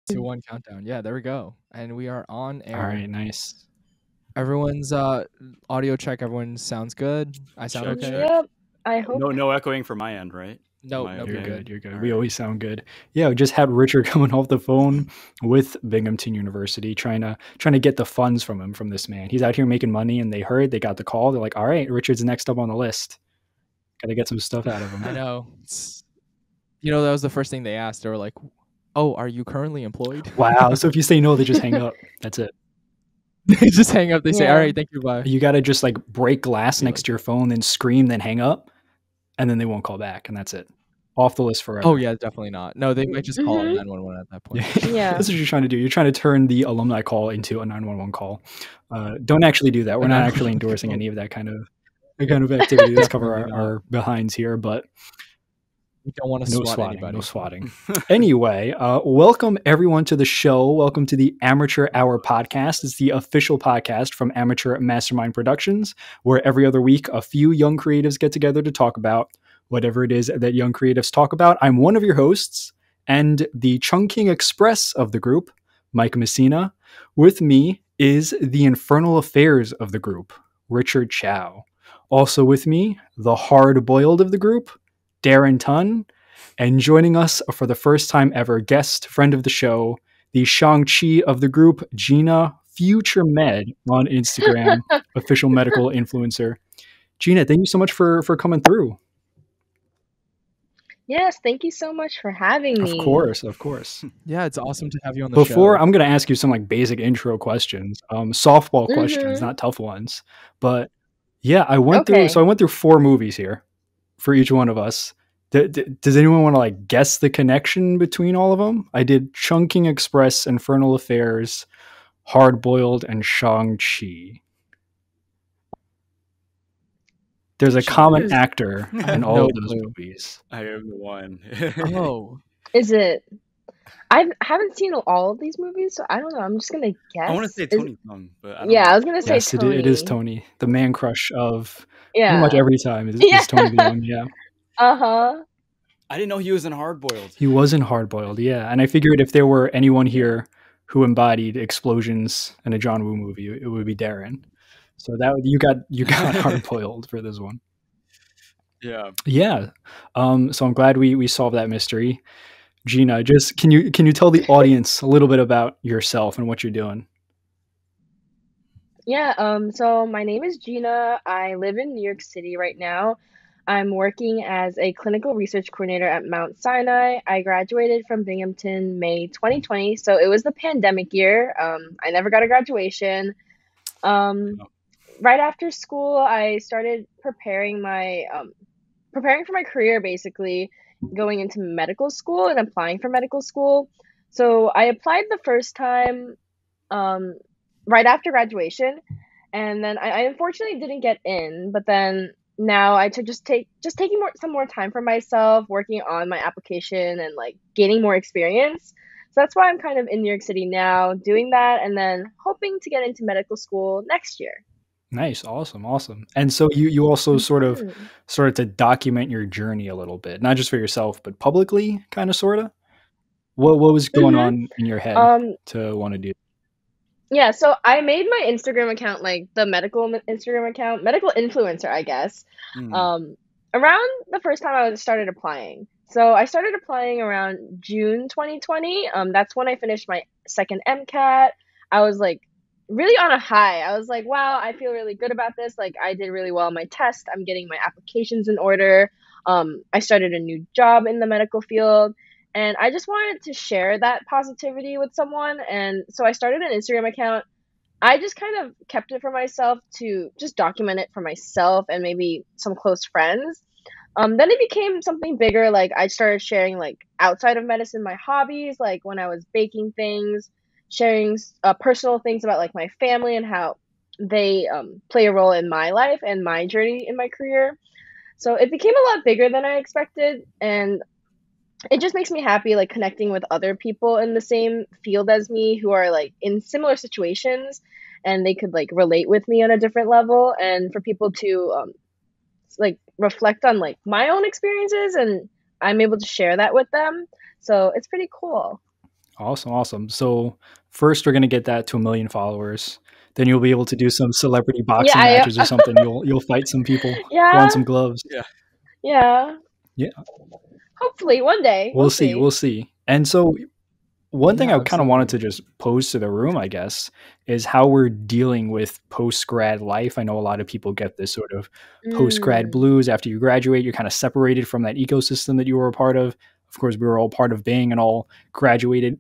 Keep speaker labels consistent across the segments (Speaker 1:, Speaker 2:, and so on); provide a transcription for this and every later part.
Speaker 1: 2, 1 countdown. Yeah, there we go. And we are on
Speaker 2: All
Speaker 1: air.
Speaker 2: right, nice.
Speaker 1: Everyone's audio check. Everyone sounds good. I sound
Speaker 3: Check,
Speaker 1: okay.
Speaker 3: check.
Speaker 4: Yep. I hope.
Speaker 3: No echoing from my end, right?
Speaker 1: Nope,
Speaker 3: Am I
Speaker 1: nope,
Speaker 3: okay?
Speaker 1: you're good.
Speaker 2: You're good.
Speaker 3: All
Speaker 2: We
Speaker 3: right.
Speaker 2: always sound good. Yeah, we just had Richard coming off the phone with Binghamton University, trying to get the funds from this man. He's out here making money, and they got the call. They're like, all right, Richard's next up on the list. Got to get some stuff out of him.
Speaker 1: I know. That was the first thing they asked. They were like, "Oh, are you currently employed?"
Speaker 2: Wow. So if you say no, they just hang up. That's it.
Speaker 1: They just hang up. They say,
Speaker 4: Yeah.
Speaker 1: "All right, thank you, bye."
Speaker 2: You got to just like break glass
Speaker 1: Be
Speaker 2: next
Speaker 1: like-
Speaker 2: to your phone, then scream, then hang up, and then they won't call back, and that's it. Off the list forever.
Speaker 1: Oh yeah, definitely not. No, they might just call
Speaker 4: Mhm.
Speaker 1: 911 at that point.
Speaker 4: Yeah.
Speaker 2: That's what you're trying to do. You're trying to turn the alumni call into a 911 call. Don't actually do that. We're not actually endorsing any of that kind of activity. Let's cover
Speaker 1: Definitely not.
Speaker 2: our behinds here, but
Speaker 1: We don't want to
Speaker 2: no
Speaker 1: swat
Speaker 2: swatting.
Speaker 1: anybody.
Speaker 2: No swatting. Anyway, welcome everyone to the show. Welcome to the Amateur Hour podcast. It's the official podcast from Amateur Mastermind Productions, where every other week a few young creatives get together to talk about whatever it is that young creatives talk about. I'm one of your hosts and the Chungking Express of the group, Mike Messina. With me is the Infernal Affairs of the group, Richard Chow. Also with me, the hard-boiled of the group, Darren Tun, and joining us for the first time ever, guest friend of the show, the Shang-Chi of the group, Gina FutureMD on Instagram, official medical influencer. Gina, thank you so much for coming through.
Speaker 4: Yes. Thank you so much for having me.
Speaker 2: Of course.
Speaker 1: Yeah, it's awesome to have you on the
Speaker 2: Before,
Speaker 1: show.
Speaker 2: I'm going to ask you some like basic intro questions, softball questions,
Speaker 4: Mhm.
Speaker 2: not tough ones. But yeah, I went
Speaker 4: Okay.
Speaker 2: through 4 movies here for each one of us. Does anyone want to like guess the connection between all of them? I did Chungking Express, Infernal Affairs, Hard Boiled, and Shang-Chi. There's a common
Speaker 1: There's-
Speaker 2: actor
Speaker 1: I have
Speaker 2: in all
Speaker 1: no
Speaker 2: of those
Speaker 1: clue.
Speaker 2: movies.
Speaker 3: I am the one.
Speaker 1: Oh,
Speaker 4: Is it? I haven't seen all of these movies, so I don't know. I'm just gonna guess.
Speaker 3: I want to say
Speaker 4: Is-
Speaker 3: Tony Tong, but I don't
Speaker 4: Yeah,
Speaker 3: know.
Speaker 4: I was gonna say
Speaker 2: Yes,
Speaker 4: Tony.
Speaker 2: it is Tony, the man crush of
Speaker 4: Yeah.
Speaker 2: pretty much every time is
Speaker 4: Yeah.
Speaker 2: Tony the Young. Yeah,
Speaker 4: Uh-huh.
Speaker 3: I didn't know he was in Hard Boiled.
Speaker 2: he was in Hard Boiled. Yeah, and I figured if there were anyone here who embodied explosions in a John Woo movie, it would be Darren. So you got Hard Boiled for this one.
Speaker 3: Yeah.
Speaker 2: Yeah. So I'm glad we solved that mystery. Gina, just can you tell the audience a little bit about yourself and what you're doing?
Speaker 4: Yeah, so my name is Gina. I live in New York City right now. I'm working as a clinical research coordinator at Mount Sinai. I graduated from Binghamton May 2020, so it was the pandemic year. I never got a graduation. Right after school, I started preparing for my career, basically going into medical school and applying for medical school. So I applied the first time right after graduation, and then I unfortunately didn't get in. But then now I took taking some more time for myself, working on my application and like gaining more experience. So that's why I'm kind of in New York City now, doing that, and then hoping to get into medical school next year.
Speaker 2: Nice, awesome. And so you also sort of to document your journey a little bit, not just for yourself, but publicly, kind of, sort of. What was going on in your head to want to do?
Speaker 4: Yeah, so I made my Instagram account like the medical Instagram account, medical influencer, I guess. Around the first time I started applying. So I started applying around June 2020. That's when I finished my second MCAT. I was like really on a high. I was like, wow, I feel really good about this. Like I did really well on my test. I'm getting my applications in order. I started a new job in the medical field. And I just wanted to share that positivity with someone. And so I started an Instagram account. I just kind of kept it for myself to just document it for myself and maybe some close friends. Then it became something bigger. Like I started sharing like outside of medicine, my hobbies, like when I was baking things, sharing personal things about like my family and how they play a role in my life and my journey in my career. So it became a lot bigger than I expected. And it just makes me happy, like connecting with other people in the same field as me who are like in similar situations, and they could like relate with me on a different level, and for people to like reflect on like my own experiences, and I'm able to share that with them. So it's pretty cool.
Speaker 2: Awesome. So first we're gonna get that to 1 million followers. Then you'll be able to do some celebrity
Speaker 4: Yeah,
Speaker 2: boxing matches or something. You'll fight some people, throw on
Speaker 4: yeah,
Speaker 2: some gloves.
Speaker 3: Yeah.
Speaker 4: yeah.
Speaker 2: Yeah,
Speaker 4: Hopefully one day.
Speaker 2: we'll see. We'll see. And so one thing
Speaker 1: Yeah,
Speaker 2: I kind of wanted to
Speaker 1: absolutely.
Speaker 2: just pose to the room, I guess, is how we're dealing with post-grad life. I know a lot of people get this sort of post-grad
Speaker 4: Mm,
Speaker 2: blues. After you graduate, you're kind of separated from that ecosystem that you were a part of. Of course, we were all part of Bing and all graduated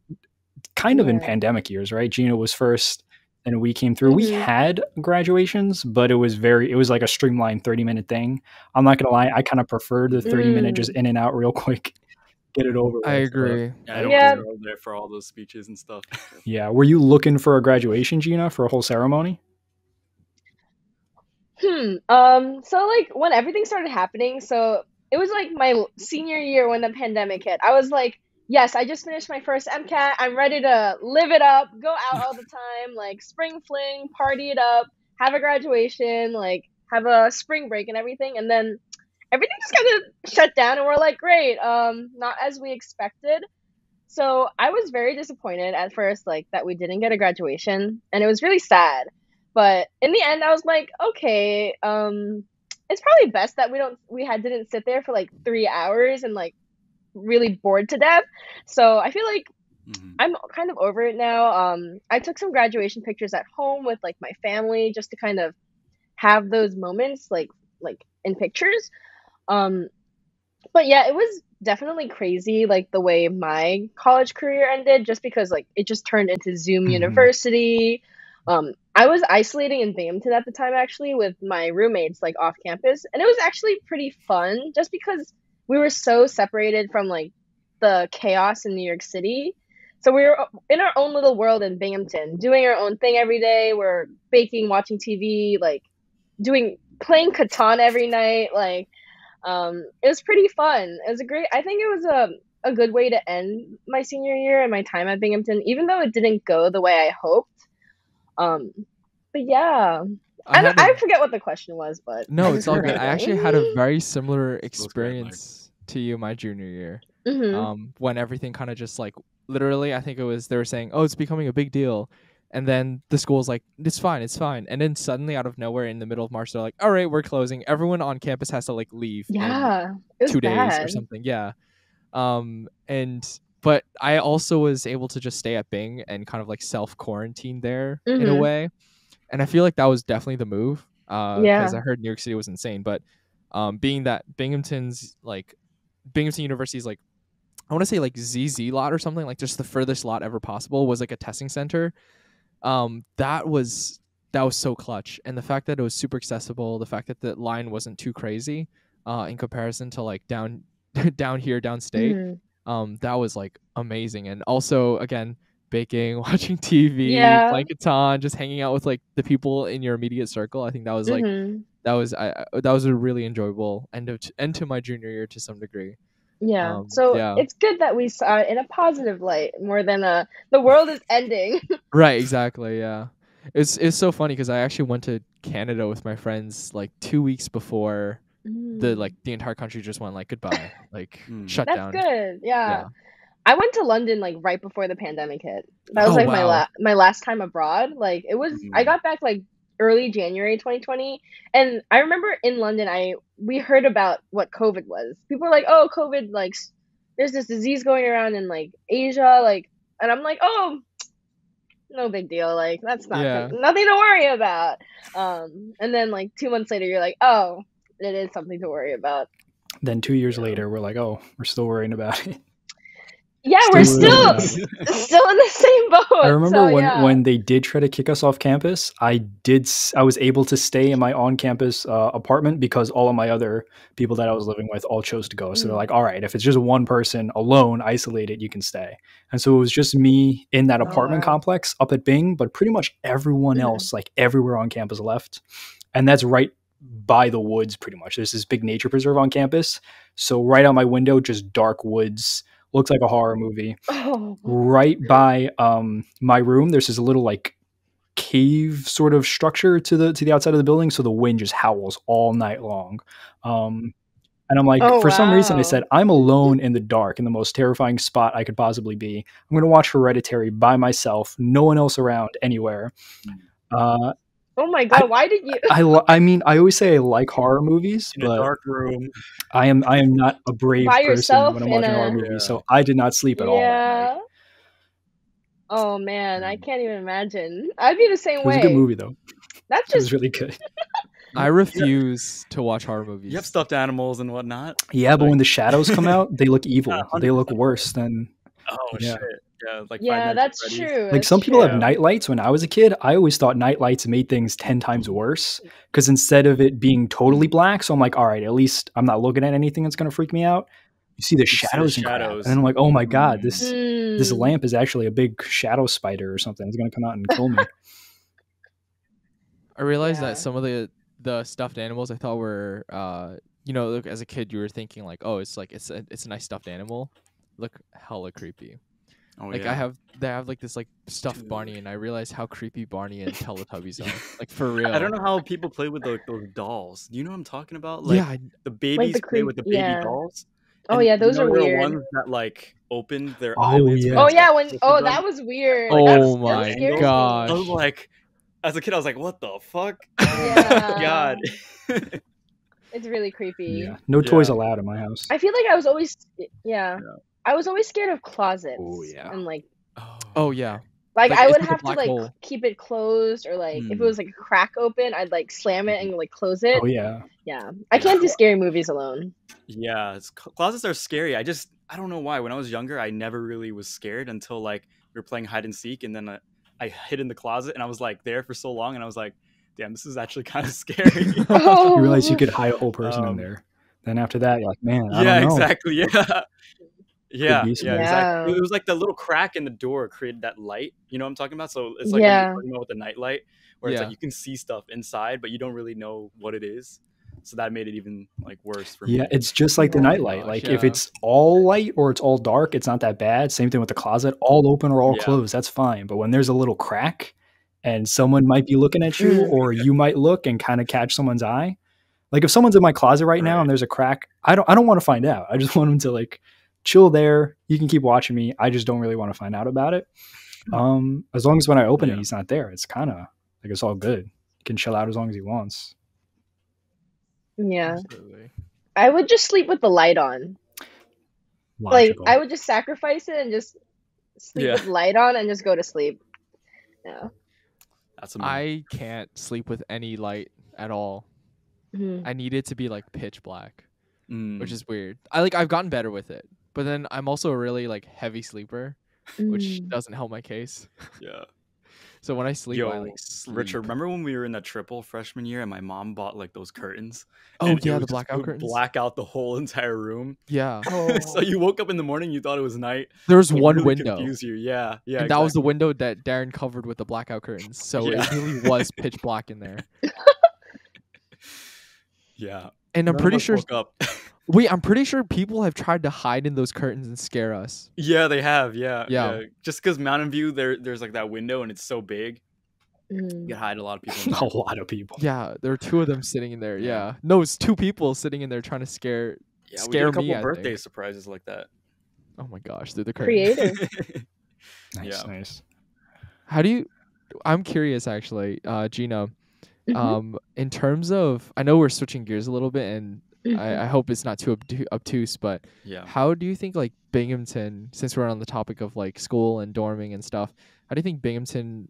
Speaker 2: kind of in
Speaker 4: yeah.
Speaker 2: pandemic years, right? Gina was first, and we came through. We
Speaker 4: Mm-hmm.
Speaker 2: had graduations, but it was like a streamlined 30-minute thing. I'm not gonna lie, I kind of preferred the 30-minute just
Speaker 4: Mm,
Speaker 2: in and out real quick, get it over
Speaker 1: I
Speaker 2: with. But
Speaker 1: agree.
Speaker 3: Yeah,
Speaker 1: I
Speaker 3: everyone
Speaker 4: yeah.
Speaker 3: was all there for all those speeches and stuff.
Speaker 2: yeah, were you looking for a graduation, Gina, for a whole ceremony?
Speaker 4: So like when everything started happening, so it was like my senior year when the pandemic hit. I was like, yes, I just finished my first MCAT. I'm ready to live it up, go out all the time, like spring fling, party it up, have a graduation, like have a spring break and everything. And then everything just kind of shut down and we're like, great, not as we expected. So I was very disappointed at first, like that we didn't get a graduation, and it was really sad. But in the end, I was like, okay, it's probably best that didn't sit there for like 3 hours and like really bored to death. So I feel like
Speaker 3: Mhm.
Speaker 4: I'm kind of over it now. I took some graduation pictures at home with like my family just to kind of have those moments like in pictures. Um, but yeah, it was definitely crazy, like the way my college career ended, just because like it just turned into Zoom
Speaker 2: Mm-hmm.
Speaker 4: University. I was isolating in Binghamton at the time actually with my roommates like off campus, and it was actually pretty fun just because we were so separated from like the chaos in New York City. So we were in our own little world in Binghamton, doing our own thing every day. We're baking, watching TV, like playing Catan every night, like it was pretty fun. It was a great. I think it was a good way to end my senior year and my time at Binghamton, even though it didn't go the way I hoped. Um, but yeah,
Speaker 1: I had
Speaker 4: I
Speaker 1: a
Speaker 4: forget what the question was, but I
Speaker 1: No,
Speaker 4: just
Speaker 1: it's all
Speaker 4: went
Speaker 1: good.
Speaker 4: right
Speaker 1: I actually had a
Speaker 4: blank.
Speaker 1: very similar
Speaker 3: Post-grad life.
Speaker 1: experience to you my junior year.
Speaker 4: Mhm.
Speaker 1: When everything kind of just like literally, I think it was they were saying, "Oh, it's becoming a big deal," and then the school's like, "It's fine, it's fine," and then suddenly, out of nowhere, in the middle of March, they're like, "All right, we're closing. Everyone on campus has to like leave in
Speaker 4: Yeah, it was
Speaker 1: 2 days or
Speaker 4: bad.
Speaker 1: something." Yeah. And but I also was able to just stay at Bing and kind of like self quarantine there in a
Speaker 4: Mhm.
Speaker 1: way, and I feel like that was definitely the move. Because
Speaker 4: Yeah.
Speaker 1: I heard New York City was insane, but being that Binghamton University is like, I want to say like ZZ lot or something, like just the furthest lot ever possible, was like a testing center. That was so clutch, and the fact that it was super accessible, the fact that the line wasn't too crazy, in comparison to like down down here downstate,
Speaker 4: Mhm.
Speaker 1: that was like amazing. And also again, baking, watching TV,
Speaker 4: Yeah.
Speaker 1: playing Catan, just hanging out with like the people in your immediate circle. I think that was like
Speaker 4: Mhm.
Speaker 1: that was a really enjoyable end to my junior year to some degree.
Speaker 4: Yeah. So
Speaker 1: Yeah.
Speaker 4: it's good that we saw it in a positive light more than the world is ending.
Speaker 1: Right, exactly, yeah. It's so funny because I actually went to Canada with my friends like 2 weeks before
Speaker 4: Mm.
Speaker 1: the entire country just went like goodbye, like
Speaker 3: Mm.
Speaker 1: shut
Speaker 4: That's
Speaker 1: down.
Speaker 4: good.
Speaker 1: Yeah.
Speaker 4: Yeah. I went to London like right before the pandemic hit. That was
Speaker 1: Oh
Speaker 4: like
Speaker 1: wow.
Speaker 4: my last time abroad. Like I
Speaker 3: Mm.
Speaker 4: got back like early January 2020, and I remember in London we heard about what COVID was. People were like, "Oh, COVID, like there's this disease going around in like Asia," like, and I'm like, "Oh, no big deal. Like that's
Speaker 1: Yeah.
Speaker 4: nothing to worry about." And then like 2 months later, you're like, "Oh, it is something to worry about."
Speaker 2: Then 2 years
Speaker 4: Yeah.
Speaker 2: later, we're like, oh, we're still worrying about it.
Speaker 4: Yeah, we're
Speaker 2: Still
Speaker 3: Still
Speaker 2: worrying
Speaker 4: still
Speaker 2: about
Speaker 3: alive.
Speaker 2: it.
Speaker 4: still in the same
Speaker 2: I
Speaker 4: boat.
Speaker 2: remember
Speaker 4: So
Speaker 2: when
Speaker 4: yeah.
Speaker 2: they did try to kick us off campus, I was able to stay in my on-campus apartment because all of my other people that I was living with all chose to go. So they're
Speaker 4: Mm.
Speaker 2: like, "All right, if it's just one person alone, isolated, you can stay." And so it was just me in that
Speaker 4: Oh
Speaker 2: apartment
Speaker 4: wow.
Speaker 2: complex up at Bing, but pretty much everyone
Speaker 4: Mhm.
Speaker 2: else, like everywhere on campus, left. And that's right by the woods, pretty much. There's this big nature preserve on campus, so right out my window, just dark woods. Looks like a horror movie
Speaker 4: Oh.
Speaker 2: right by my room. There's this little like cave sort of structure to the outside of the building, so the wind just howls all night long. um And I'm like,
Speaker 4: Oh,
Speaker 2: for some reason, I
Speaker 4: wow.
Speaker 2: said, I'm alone in the dark in the most terrifying spot I could possibly be. I'm going to watch Hereditary by myself, no one else around anywhere.
Speaker 4: Oh my god, why did you?
Speaker 2: I mean, I always say I like horror movies,
Speaker 3: In a
Speaker 2: but
Speaker 3: dark room.
Speaker 2: I am not a brave
Speaker 4: By
Speaker 2: person
Speaker 4: yourself
Speaker 2: when I'm
Speaker 4: in
Speaker 2: watching horror
Speaker 4: a...
Speaker 2: movies,
Speaker 3: Yeah.
Speaker 2: so I did not sleep at all that night.
Speaker 4: Yeah. Oh man, I can't even imagine. I'd be the same
Speaker 2: It was
Speaker 4: way.
Speaker 2: a good movie, though.
Speaker 4: That's
Speaker 2: It was
Speaker 4: just
Speaker 2: really good.
Speaker 1: I refuse to watch horror movies.
Speaker 3: You have stuffed animals and whatnot.
Speaker 2: Yeah, but
Speaker 3: Like-
Speaker 2: when the shadows come out, they look evil.
Speaker 3: Yeah,
Speaker 2: They look
Speaker 3: 100%
Speaker 2: worse than...
Speaker 3: Oh
Speaker 2: Yeah.
Speaker 3: shit. Yeah, like Five
Speaker 4: yeah,
Speaker 3: Nights at
Speaker 4: that's
Speaker 3: Freddy's.
Speaker 4: true.
Speaker 2: Like
Speaker 4: that's
Speaker 2: some people
Speaker 4: true.
Speaker 2: have night lights. When I was a kid, I always thought night lights made things 10 times worse because instead of it being totally black, so I'm like, all right, at least I'm not looking at anything that's going to freak me out. You see the
Speaker 3: see the
Speaker 2: shadows and crap.
Speaker 3: shadows.
Speaker 2: And I'm like, oh my God, this
Speaker 4: Mm.
Speaker 2: lamp is actually a big shadow spider or something. It's going to come out and kill me.
Speaker 1: I realized
Speaker 4: Yeah.
Speaker 1: that some of the stuffed animals I thought were, look, as a kid you were thinking like, oh, it's a nice stuffed animal. Look hella creepy.
Speaker 3: Oh
Speaker 1: Like
Speaker 3: yeah.
Speaker 1: they have like this like stuffed Barney, and I realized how creepy Barney and Teletubbies are. Like for real.
Speaker 3: I don't know how people play with those dolls. Do you know what I'm talking about? Like
Speaker 1: Yeah,
Speaker 3: the babies play
Speaker 4: creep-
Speaker 3: with the baby
Speaker 4: yeah.
Speaker 3: dolls.
Speaker 4: Oh
Speaker 3: And
Speaker 4: yeah, those
Speaker 3: you know,
Speaker 4: are
Speaker 3: there
Speaker 4: weird.
Speaker 3: ones that like opened their
Speaker 2: Oh,
Speaker 3: eyelids.
Speaker 2: yeah.
Speaker 3: when
Speaker 4: Oh
Speaker 3: it's,
Speaker 4: yeah,
Speaker 3: like,
Speaker 4: when
Speaker 3: tilted
Speaker 4: oh
Speaker 3: them.
Speaker 4: that was weird.
Speaker 1: Oh
Speaker 4: That's-
Speaker 1: my
Speaker 4: that scares me.
Speaker 1: gosh.
Speaker 3: I was like, as a kid, I was like, what the fuck?
Speaker 4: Yeah.
Speaker 3: God.
Speaker 4: It's really creepy.
Speaker 2: Yeah. No toys
Speaker 3: Yeah.
Speaker 2: allowed in my house.
Speaker 4: I feel like I was always
Speaker 3: Yeah.
Speaker 4: I was always scared of closets.
Speaker 2: Oh, yeah.
Speaker 4: And like
Speaker 1: Oh yeah.
Speaker 4: Like,
Speaker 1: Like,
Speaker 4: I
Speaker 1: it's
Speaker 4: would
Speaker 1: like a
Speaker 4: have to
Speaker 1: black
Speaker 4: like
Speaker 1: hole.
Speaker 4: keep it closed, or like if it
Speaker 3: Hmm.
Speaker 4: was like a crack open, I'd like slam it and like close it.
Speaker 2: Oh, yeah.
Speaker 4: Yeah, I can't do scary movies alone.
Speaker 3: Yeah, closets are scary. I don't know why. When I was younger, I never really was scared until like we were playing hide and seek, and then I hid in the closet, and I was like there for so long, and I was like, damn, this is actually kind of scary.
Speaker 4: Oh,
Speaker 2: You realize you could hide a whole person in
Speaker 3: Um,
Speaker 2: there. Then after that, you're like, man, I
Speaker 3: Yeah,
Speaker 2: don't know.
Speaker 3: exactly. Yeah. Yeah,
Speaker 2: be
Speaker 3: yeah,
Speaker 2: something.
Speaker 3: exactly.
Speaker 4: Yeah.
Speaker 3: It was like the little crack in the door created that light. You know what I'm talking about? So it's like when
Speaker 4: Yeah.
Speaker 3: you're talking about with the night light, where it's
Speaker 1: Yeah.
Speaker 3: like you can see stuff inside, but you don't really know what it is. So that made it even like worse for
Speaker 2: Yeah,
Speaker 3: me.
Speaker 2: it's just like the
Speaker 4: Oh my
Speaker 2: nightlight.
Speaker 1: gosh,
Speaker 2: Like
Speaker 1: yeah.
Speaker 2: if it's all light or it's all dark, it's not that bad. Same thing with the closet, all open or all
Speaker 3: Yeah.
Speaker 2: closed, that's fine. But when there's a little crack and someone might be looking at you,
Speaker 4: Mm.
Speaker 2: or you might look and kind of catch someone's eye. Like if someone's in my closet right now
Speaker 3: Right.
Speaker 2: and there's a crack, I don't want to find out. I just want them to like chill there. You can keep watching me. I just don't really want to find out about it. As long as when I open it,
Speaker 3: Yeah.
Speaker 2: he's not there. It's kind of like it's all good. He can chill out as long as he wants.
Speaker 4: Yeah,
Speaker 1: Absolutely.
Speaker 4: I would just sleep with the light on.
Speaker 2: Logical.
Speaker 4: Like I would just sacrifice it and just sleep
Speaker 3: Yeah.
Speaker 4: with the light on and just go to sleep. Yeah.
Speaker 3: That's amazing.
Speaker 1: I can't sleep with any light at all.
Speaker 4: Mhm.
Speaker 1: I need it to be like pitch black,
Speaker 3: Mm.
Speaker 1: which is weird. I've gotten better with it, but then I'm also a really like heavy sleeper, which
Speaker 4: Mm.
Speaker 1: doesn't help my case.
Speaker 3: Yeah.
Speaker 1: So when I sleep, I
Speaker 3: Yo,
Speaker 1: like sleep.
Speaker 3: Richard, remember when we were in that triple freshman year and my mom bought like those curtains?
Speaker 1: Oh
Speaker 3: And it
Speaker 1: yeah,
Speaker 3: would
Speaker 1: the
Speaker 3: just-
Speaker 1: blackout
Speaker 3: it would
Speaker 1: curtains.
Speaker 3: black out the whole entire room.
Speaker 1: Yeah,
Speaker 3: So you woke up in the morning, you thought it was night.
Speaker 1: there's
Speaker 3: It would
Speaker 1: one
Speaker 3: really
Speaker 1: window,
Speaker 3: confuse you. Yeah, yeah.
Speaker 1: and that was the
Speaker 3: exactly.
Speaker 1: window that Darren covered with the blackout curtains. So
Speaker 3: Yeah.
Speaker 1: it really was pitch black in there.
Speaker 3: Yeah.
Speaker 1: And I'm
Speaker 3: None of
Speaker 1: pretty
Speaker 3: us
Speaker 1: sure.
Speaker 3: woke up.
Speaker 1: Wait, I'm pretty sure people have tried to hide in those curtains and scare us.
Speaker 3: Yeah, they have. Yeah,
Speaker 1: Yeah.
Speaker 3: Just because Mountain View, there's like that window and it's so big,
Speaker 4: Mm.
Speaker 3: you can hide a lot of people. In
Speaker 2: a
Speaker 3: there.
Speaker 2: lot of people.
Speaker 1: Yeah, there were two of them sitting in there.
Speaker 3: Yeah.
Speaker 1: Yeah, no, it's two people sitting in there trying to scare.
Speaker 3: Yeah, we did
Speaker 1: Scare
Speaker 3: a couple
Speaker 1: me, I
Speaker 3: birthday
Speaker 1: think.
Speaker 3: surprises like that.
Speaker 1: Oh my gosh, through the curtains.
Speaker 4: Creative.
Speaker 2: Nice,
Speaker 3: Yeah.
Speaker 2: nice.
Speaker 1: How do you? I'm curious, actually, Gina.
Speaker 4: Mhm.
Speaker 1: In terms of, I know we're switching gears a little bit, and
Speaker 4: Mhm.
Speaker 1: I hope it's not too obtuse, but
Speaker 3: Yeah.
Speaker 1: how do you think like Binghamton, since we're on the topic of like school and dorming and stuff, how do you think Binghamton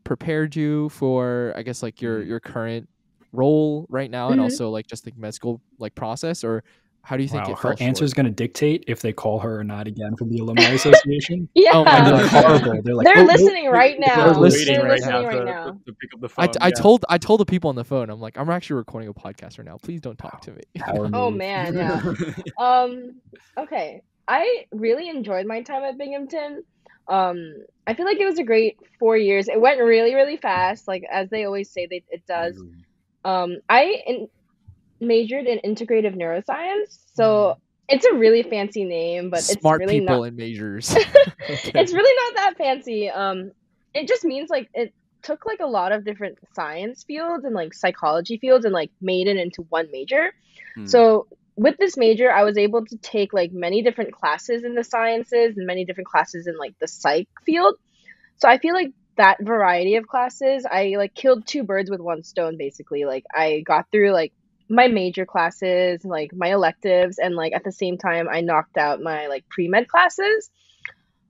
Speaker 1: prepared you for, I guess, like your current role right now, and
Speaker 4: Mhm.
Speaker 1: also like just the med school like process, or how do you think
Speaker 2: Wow,
Speaker 1: it
Speaker 2: her
Speaker 1: fell
Speaker 2: answer is
Speaker 1: short?
Speaker 2: going to dictate if they call her or not again from the Alumni Association.
Speaker 4: Yeah.
Speaker 1: Oh my
Speaker 2: And
Speaker 1: God.
Speaker 2: they're horrible. They're like,
Speaker 4: They're
Speaker 2: "Oh, nope."
Speaker 4: listening right now.
Speaker 1: They're listening
Speaker 4: They're
Speaker 1: right
Speaker 4: listening
Speaker 1: now.
Speaker 4: right now.
Speaker 3: To pick up the
Speaker 1: I
Speaker 3: phone.
Speaker 1: I told the people on the phone, I'm like, I'm actually recording a podcast right now. Please don't talk to me.
Speaker 2: Power
Speaker 4: Oh
Speaker 2: move.
Speaker 4: man, yeah. Okay. I really enjoyed my time at Binghamton. I feel like it was a great 4 years. It went really, really fast, like as they always say it does. I majored in integrative neuroscience, so it's a really fancy name, but
Speaker 1: Smart
Speaker 4: it's really
Speaker 1: people
Speaker 4: not.
Speaker 1: in majors.
Speaker 4: It's really not that fancy. It just means like it took like a lot of different science fields and like psychology fields and like made it into one major.
Speaker 3: Hmm.
Speaker 4: So with this major, I was able to take like many different classes in the sciences and many different classes in like the psych field. So I feel like that variety of classes, I like killed two birds with one stone basically. Like I got through like my major classes, like my electives, and like at the same time I knocked out my like pre-med classes.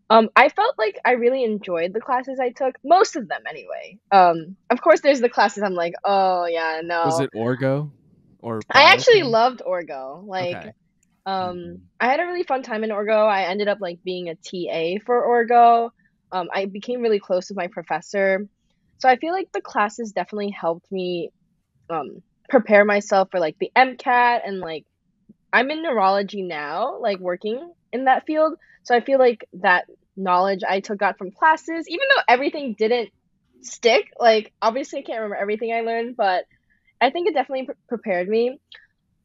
Speaker 4: I felt like I really enjoyed the classes I took, most of them anyway. Of course there's the classes I'm like, oh yeah,
Speaker 1: Was
Speaker 4: no.
Speaker 1: it orgo or
Speaker 4: I actually
Speaker 1: biochem?
Speaker 4: loved Orgo. Like,
Speaker 1: Okay.
Speaker 4: I had a really fun time in Orgo. I ended up like being a TA for Orgo. I became really close with my professor. So I feel like the classes definitely helped me prepare myself for like the MCAT, and like I'm in neurology now, like working in that field. So I feel like that knowledge I got from classes, even though everything didn't stick, like obviously I can't remember everything I learned, but I think it definitely prepared me.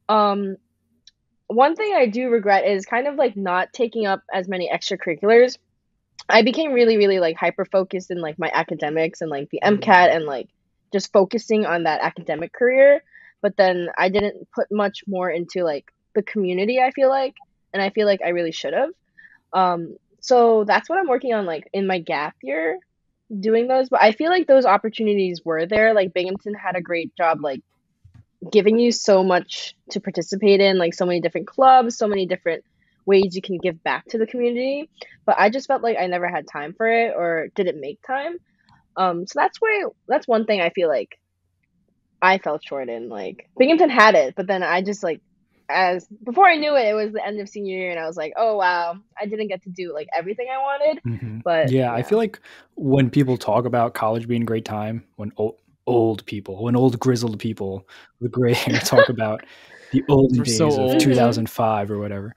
Speaker 4: Um, One thing I do regret is kind of like not taking up as many extracurriculars. I became really, really like hyper focused in like my academics and like the MCAT and like just focusing on that academic career. But then I didn't put much more into like the community, I feel like, and I feel like I really should have. So that's what I'm working on like in my gap year doing those. But I feel like those opportunities were there. Like Binghamton had a great job like giving you so much to participate in, like so many different clubs, so many different ways you can give back to the community. But I just felt like I never had time for it or didn't make time. So that's one thing I feel like I fell short in. Like Binghamton had it, but then I just like as before I knew it, it was the end of senior year, and I was like, oh wow, I didn't get to do like everything I wanted. But
Speaker 2: Yeah, I
Speaker 4: yeah,
Speaker 2: feel like when people talk about college being a great time, when old people, when old grizzled people with gray hair talk about the olden
Speaker 1: We're so
Speaker 2: days of
Speaker 1: old.
Speaker 2: 2005 or whatever,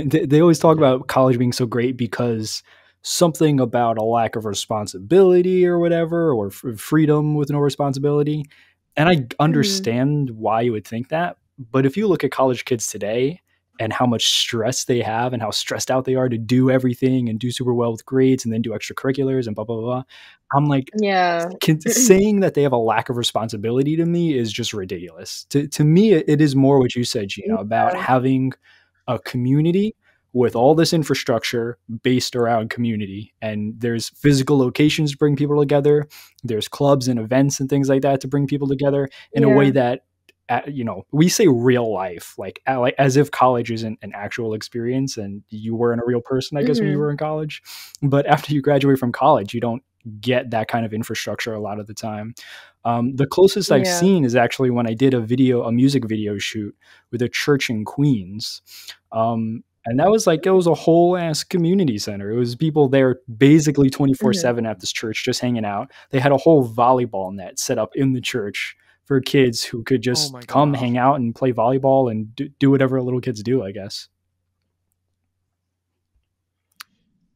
Speaker 2: they always talk about college being so great because something about a lack of responsibility or whatever, or freedom with no responsibility. And I
Speaker 4: hmm
Speaker 2: understand why you would think that. But if you look at college kids today, and how much stress they have and how stressed out they are to do everything and do super well with grades and then do extracurriculars and blah blah blah. I'm like,
Speaker 4: yeah,
Speaker 2: saying that they have a lack of responsibility to me is just ridiculous. To me, it is more what you said, Gina, about
Speaker 4: yeah,
Speaker 2: having a community with all this infrastructure based around community. And there's physical locations to bring people together. There's clubs and events and things like that to bring people together in a way
Speaker 4: yeah,
Speaker 2: that we say real life, like as if college isn't an actual experience and you weren't a real person, I guess, when you
Speaker 4: hmm
Speaker 2: were in college. But after you graduate from college, you don't get that kind of infrastructure a lot of the time. The closest I've
Speaker 4: yeah.
Speaker 2: seen is actually when I did a music video shoot with a church in Queens. And that was like, it was a whole ass community center. It was people there basically
Speaker 4: hmm
Speaker 2: 24/7 at this church just hanging out. They had a whole volleyball net set up in the church for kids who could
Speaker 1: Oh
Speaker 2: just
Speaker 1: my
Speaker 2: come
Speaker 1: gosh.
Speaker 2: hang out and play volleyball and do whatever little kids do, I guess.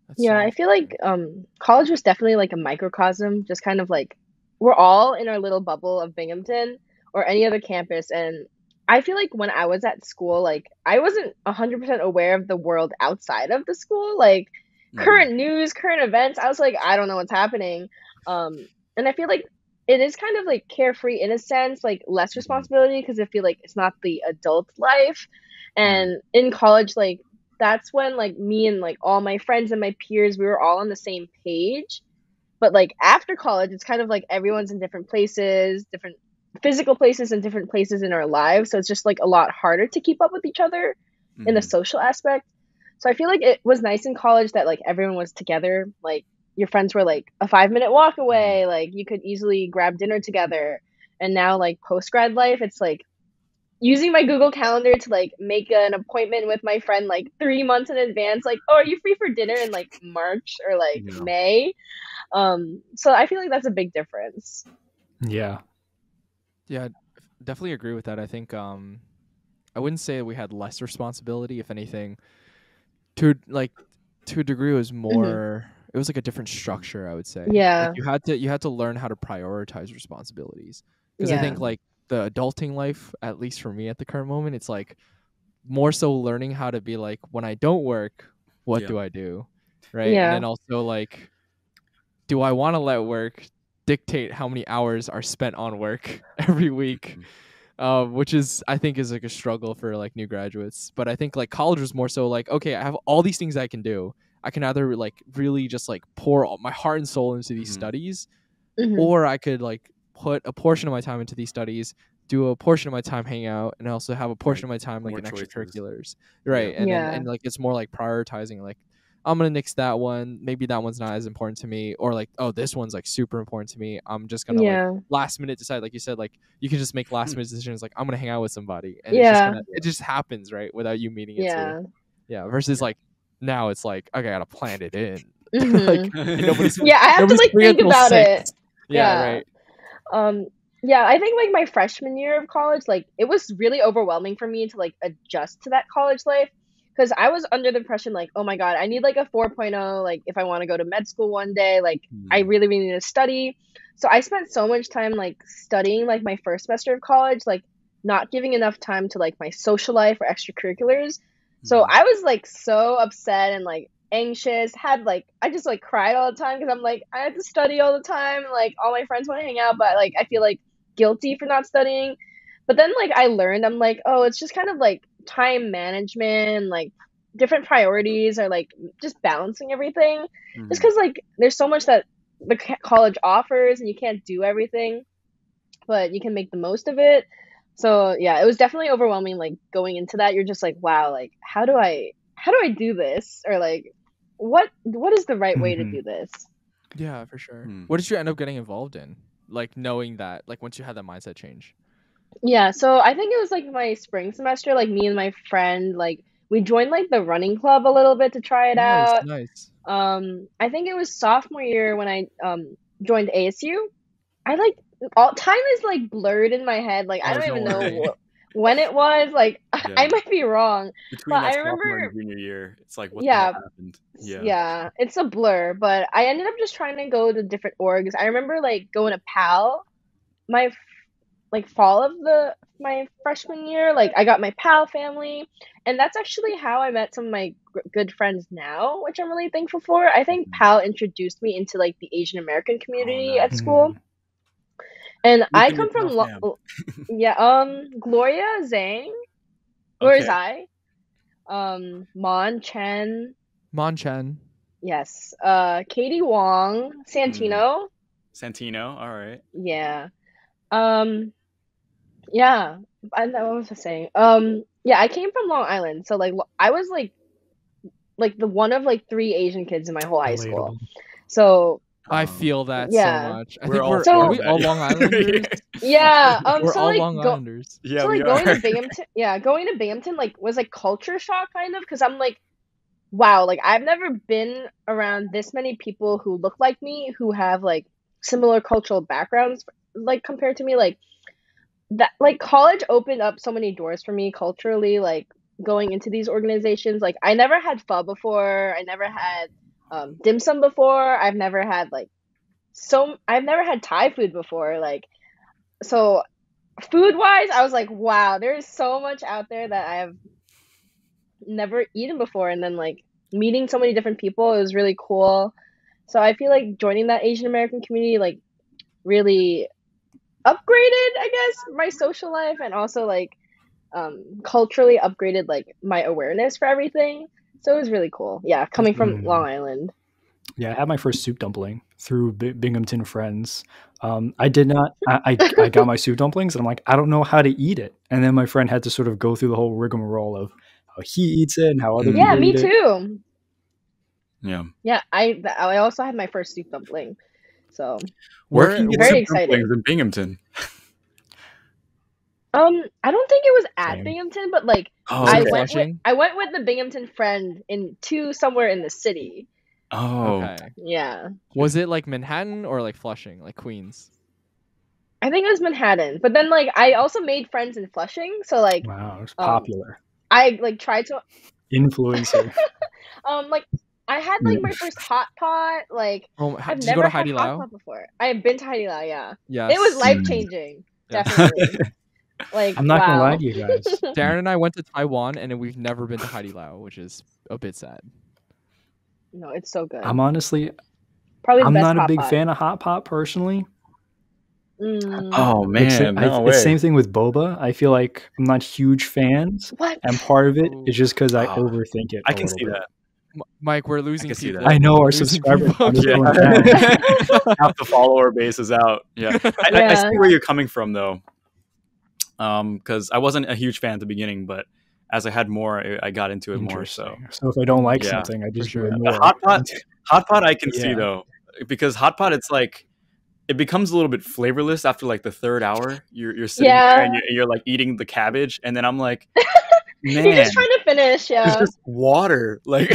Speaker 1: That's
Speaker 4: Yeah,
Speaker 1: so
Speaker 4: I feel like
Speaker 1: interesting.
Speaker 4: college was definitely like a microcosm, just kind of like we're all in our little bubble of Binghamton or any other campus. And I feel like when I was at school, like I wasn't 100% aware of the world outside of the school, like
Speaker 3: Mm-hmm.
Speaker 4: current news, current events. I was like, I don't know what's happening. And I feel like it is kind of like carefree in a sense, like less
Speaker 3: Mm-hmm.
Speaker 4: responsibility because I feel like it's not the adult life.
Speaker 3: Mm-hmm.
Speaker 4: And in college, like that's when like me and like all my friends and my peers, we were all on the same page. But like after college, it's kind of like everyone's in different places, different physical places and different places in our lives. So it's just like a lot harder to keep up with each other in the
Speaker 3: Mm-hmm.
Speaker 4: social aspect. So I feel like it was nice in college that like everyone was together. Like your friends were like a 5 minute walk
Speaker 3: Mm-hmm.
Speaker 4: away. Like you could easily grab dinner together. And now like post grad life, it's like using my Google Calendar to like make an appointment with my friend like 3 months in advance. Like, oh, are you free for dinner in like March or like
Speaker 3: Yeah.
Speaker 4: May? So I feel like that's a big difference.
Speaker 2: Yeah.
Speaker 1: Yeah, definitely agree with that. I think I wouldn't say we had less responsibility. If anything, to like to a degree, it was
Speaker 4: hmm
Speaker 1: more. It was like a different structure. I would say. Like
Speaker 4: Yeah,
Speaker 1: you had to learn how to prioritize responsibilities. Because I
Speaker 4: yeah,
Speaker 1: think like the adulting life, at least for me at the current moment, it's like more so learning how to be like, when I don't work, what
Speaker 3: Yeah.
Speaker 1: do I do, right? And
Speaker 4: yeah,
Speaker 1: then also like, do I want to let work dictate how many hours are spent on work every week?
Speaker 3: Mm-hmm.
Speaker 1: which is I think is like a struggle for like new graduates. But I think like college was more so like, okay, I have all these things I can do. I can either like really just like pour all my heart and soul into these studies, or I could like put a portion of my time into these studies, do a portion of my time hanging out, and also have a portion of my time like in extracurriculars, right? And then and like it's more like prioritizing, like I'm gonna nix that one, maybe that one's not as important to me, or like, oh, this one's like super important to me, I'm just gonna like last minute decide, like you said, like you can just make last minute decisions, like I'm gonna hang out with somebody, and it just happens, right, without you meaning it to. Versus like now it's like, okay, I gotta plan it in. Like nobody's
Speaker 4: I have to like think about it.
Speaker 1: Right.
Speaker 4: I think like my freshman year of college, like it was really overwhelming for me to like adjust to that college life, because I was under the impression like, oh my god, I need like a 4.0, like if I want to go to med school one day, like I really need to study. So I spent so much time like studying like my first semester of college, like not giving enough time to like my social life or extracurriculars. So I was like so upset and like anxious, I just like cried all the time because I'm like, I have to study all the time, like all my friends want to hang out, but like I feel like guilty for not studying. But then like I learned, I'm like, oh, it's just kind of like time management, like different priorities, or like just balancing everything. Just because like there's so much that the college offers and you can't do everything, but you can make the most of it. So it was definitely overwhelming, like going into that. You're just like, wow, like how do I do this, or like what is the right way to do this?
Speaker 1: Yeah, for sure. What did you end up getting involved in, like knowing that, like once you had that mindset change?
Speaker 4: So I think it was like my spring semester, like me and my friend, like we joined like the running club a little bit to try it out.
Speaker 1: Nice.
Speaker 4: I think it was sophomore year when I joined ASU. I like all time is like blurred in my head, like I don't even know when it was, like I might be wrong.
Speaker 3: Between
Speaker 4: but
Speaker 3: that
Speaker 4: I remember
Speaker 3: sophomore and junior year, it's like what the hell happened?
Speaker 4: It's a blur, but I ended up just trying to go to different orgs. I remember like going to PAL my fall of my freshman year. Like I got my PAL family, and that's actually how I met some of my good friends now, which I'm really thankful for. I think PAL introduced me into like the Asian American community at school. And I come from Gloria Zhang, Gloria Zai, Mon Chen, yes, Katie Wong, Santino,
Speaker 3: all right,
Speaker 4: I know what was I saying. I came from Long Island, so like I was like the one of like 3 Asian kids in my whole high school. So
Speaker 1: I feel that so much. I think
Speaker 3: are
Speaker 1: we all Long Islanders?
Speaker 4: We're
Speaker 1: all Long Islanders.
Speaker 4: So like going to Binghamton like was like culture shock kind of, because I'm like, wow, like I've never been around this many people who look like me, who have like similar cultural backgrounds, like compared to me. Like that, like college opened up so many doors for me culturally, like going into these organizations. Like I never had pho before, I never had dim sum before, I've never had Thai food before, like, so food wise I was like, wow, there's so much out there that I have never eaten before. And then like meeting so many different people, it was really cool. So I feel like joining that Asian American community like really upgraded, I guess, my social life, and also like culturally upgraded like my awareness for everything. So it was really cool. Coming from Long Island.
Speaker 2: I had my first soup dumpling through Binghamton friends. I did not. I got my soup dumplings, and I'm like, I don't know how to eat it. And then my friend had to sort of go through the whole rigmarole of how he eats it and how other people eat it.
Speaker 4: Yeah, me too.
Speaker 3: Yeah.
Speaker 4: I also had my first soup dumpling. So
Speaker 3: where can you get
Speaker 4: very
Speaker 3: soup dumplings in Binghamton?
Speaker 4: I don't think it was at Binghamton, but like I went with the Binghamton friend to somewhere in the city. Yeah.
Speaker 1: Was it like Manhattan or like Flushing, like Queens?
Speaker 4: I think it was Manhattan, but then like I also made friends in Flushing, so like
Speaker 2: wow, it's popular.
Speaker 4: I like tried to
Speaker 2: influencer.
Speaker 4: Like I had like my first hot pot. Like I've never had hot pot before. I have been to Hai Di Lao. Yeah, it was life changing. Definitely. Like
Speaker 2: I'm not gonna lie to you guys.
Speaker 1: Darren and I went to Taiwan, and we've never been to Hai Di Lao, which is a bit sad.
Speaker 4: No, it's so good.
Speaker 2: I'm honestly
Speaker 4: probably.
Speaker 2: I'm not a big fan of hot pot personally.
Speaker 3: Oh man, no
Speaker 2: It's the
Speaker 3: way.
Speaker 2: same thing with boba. I feel like I'm not huge fans,
Speaker 4: What?
Speaker 2: and part of it is just because I
Speaker 3: Oh,
Speaker 2: overthink it.
Speaker 3: I
Speaker 2: a
Speaker 3: can
Speaker 2: little
Speaker 3: see
Speaker 2: bit.
Speaker 3: that.
Speaker 1: Mike, we're losing
Speaker 3: can see
Speaker 1: people.
Speaker 3: that.
Speaker 2: I know
Speaker 1: We're
Speaker 2: our
Speaker 1: losing
Speaker 2: subscriber
Speaker 1: people.
Speaker 2: count is
Speaker 3: Yeah.
Speaker 2: going down.
Speaker 3: Half the follower base is out. Yeah, I
Speaker 4: Yeah.
Speaker 3: see where you're coming from though. Because I wasn't a huge fan at the beginning, but as I had more, I got into it more. So
Speaker 2: Interesting. So if I don't like
Speaker 3: Yeah,
Speaker 2: something, I just do
Speaker 1: sure.
Speaker 2: it
Speaker 3: the
Speaker 2: more.
Speaker 3: hot pot I can see
Speaker 2: Yeah.
Speaker 3: though, because hot pot it's like it becomes a little bit flavorless after like the third hour. You're sitting there and you're like eating the cabbage, and then I'm like, man,
Speaker 4: You're just trying to finish,
Speaker 3: it's
Speaker 4: yeah.
Speaker 3: just water. Like,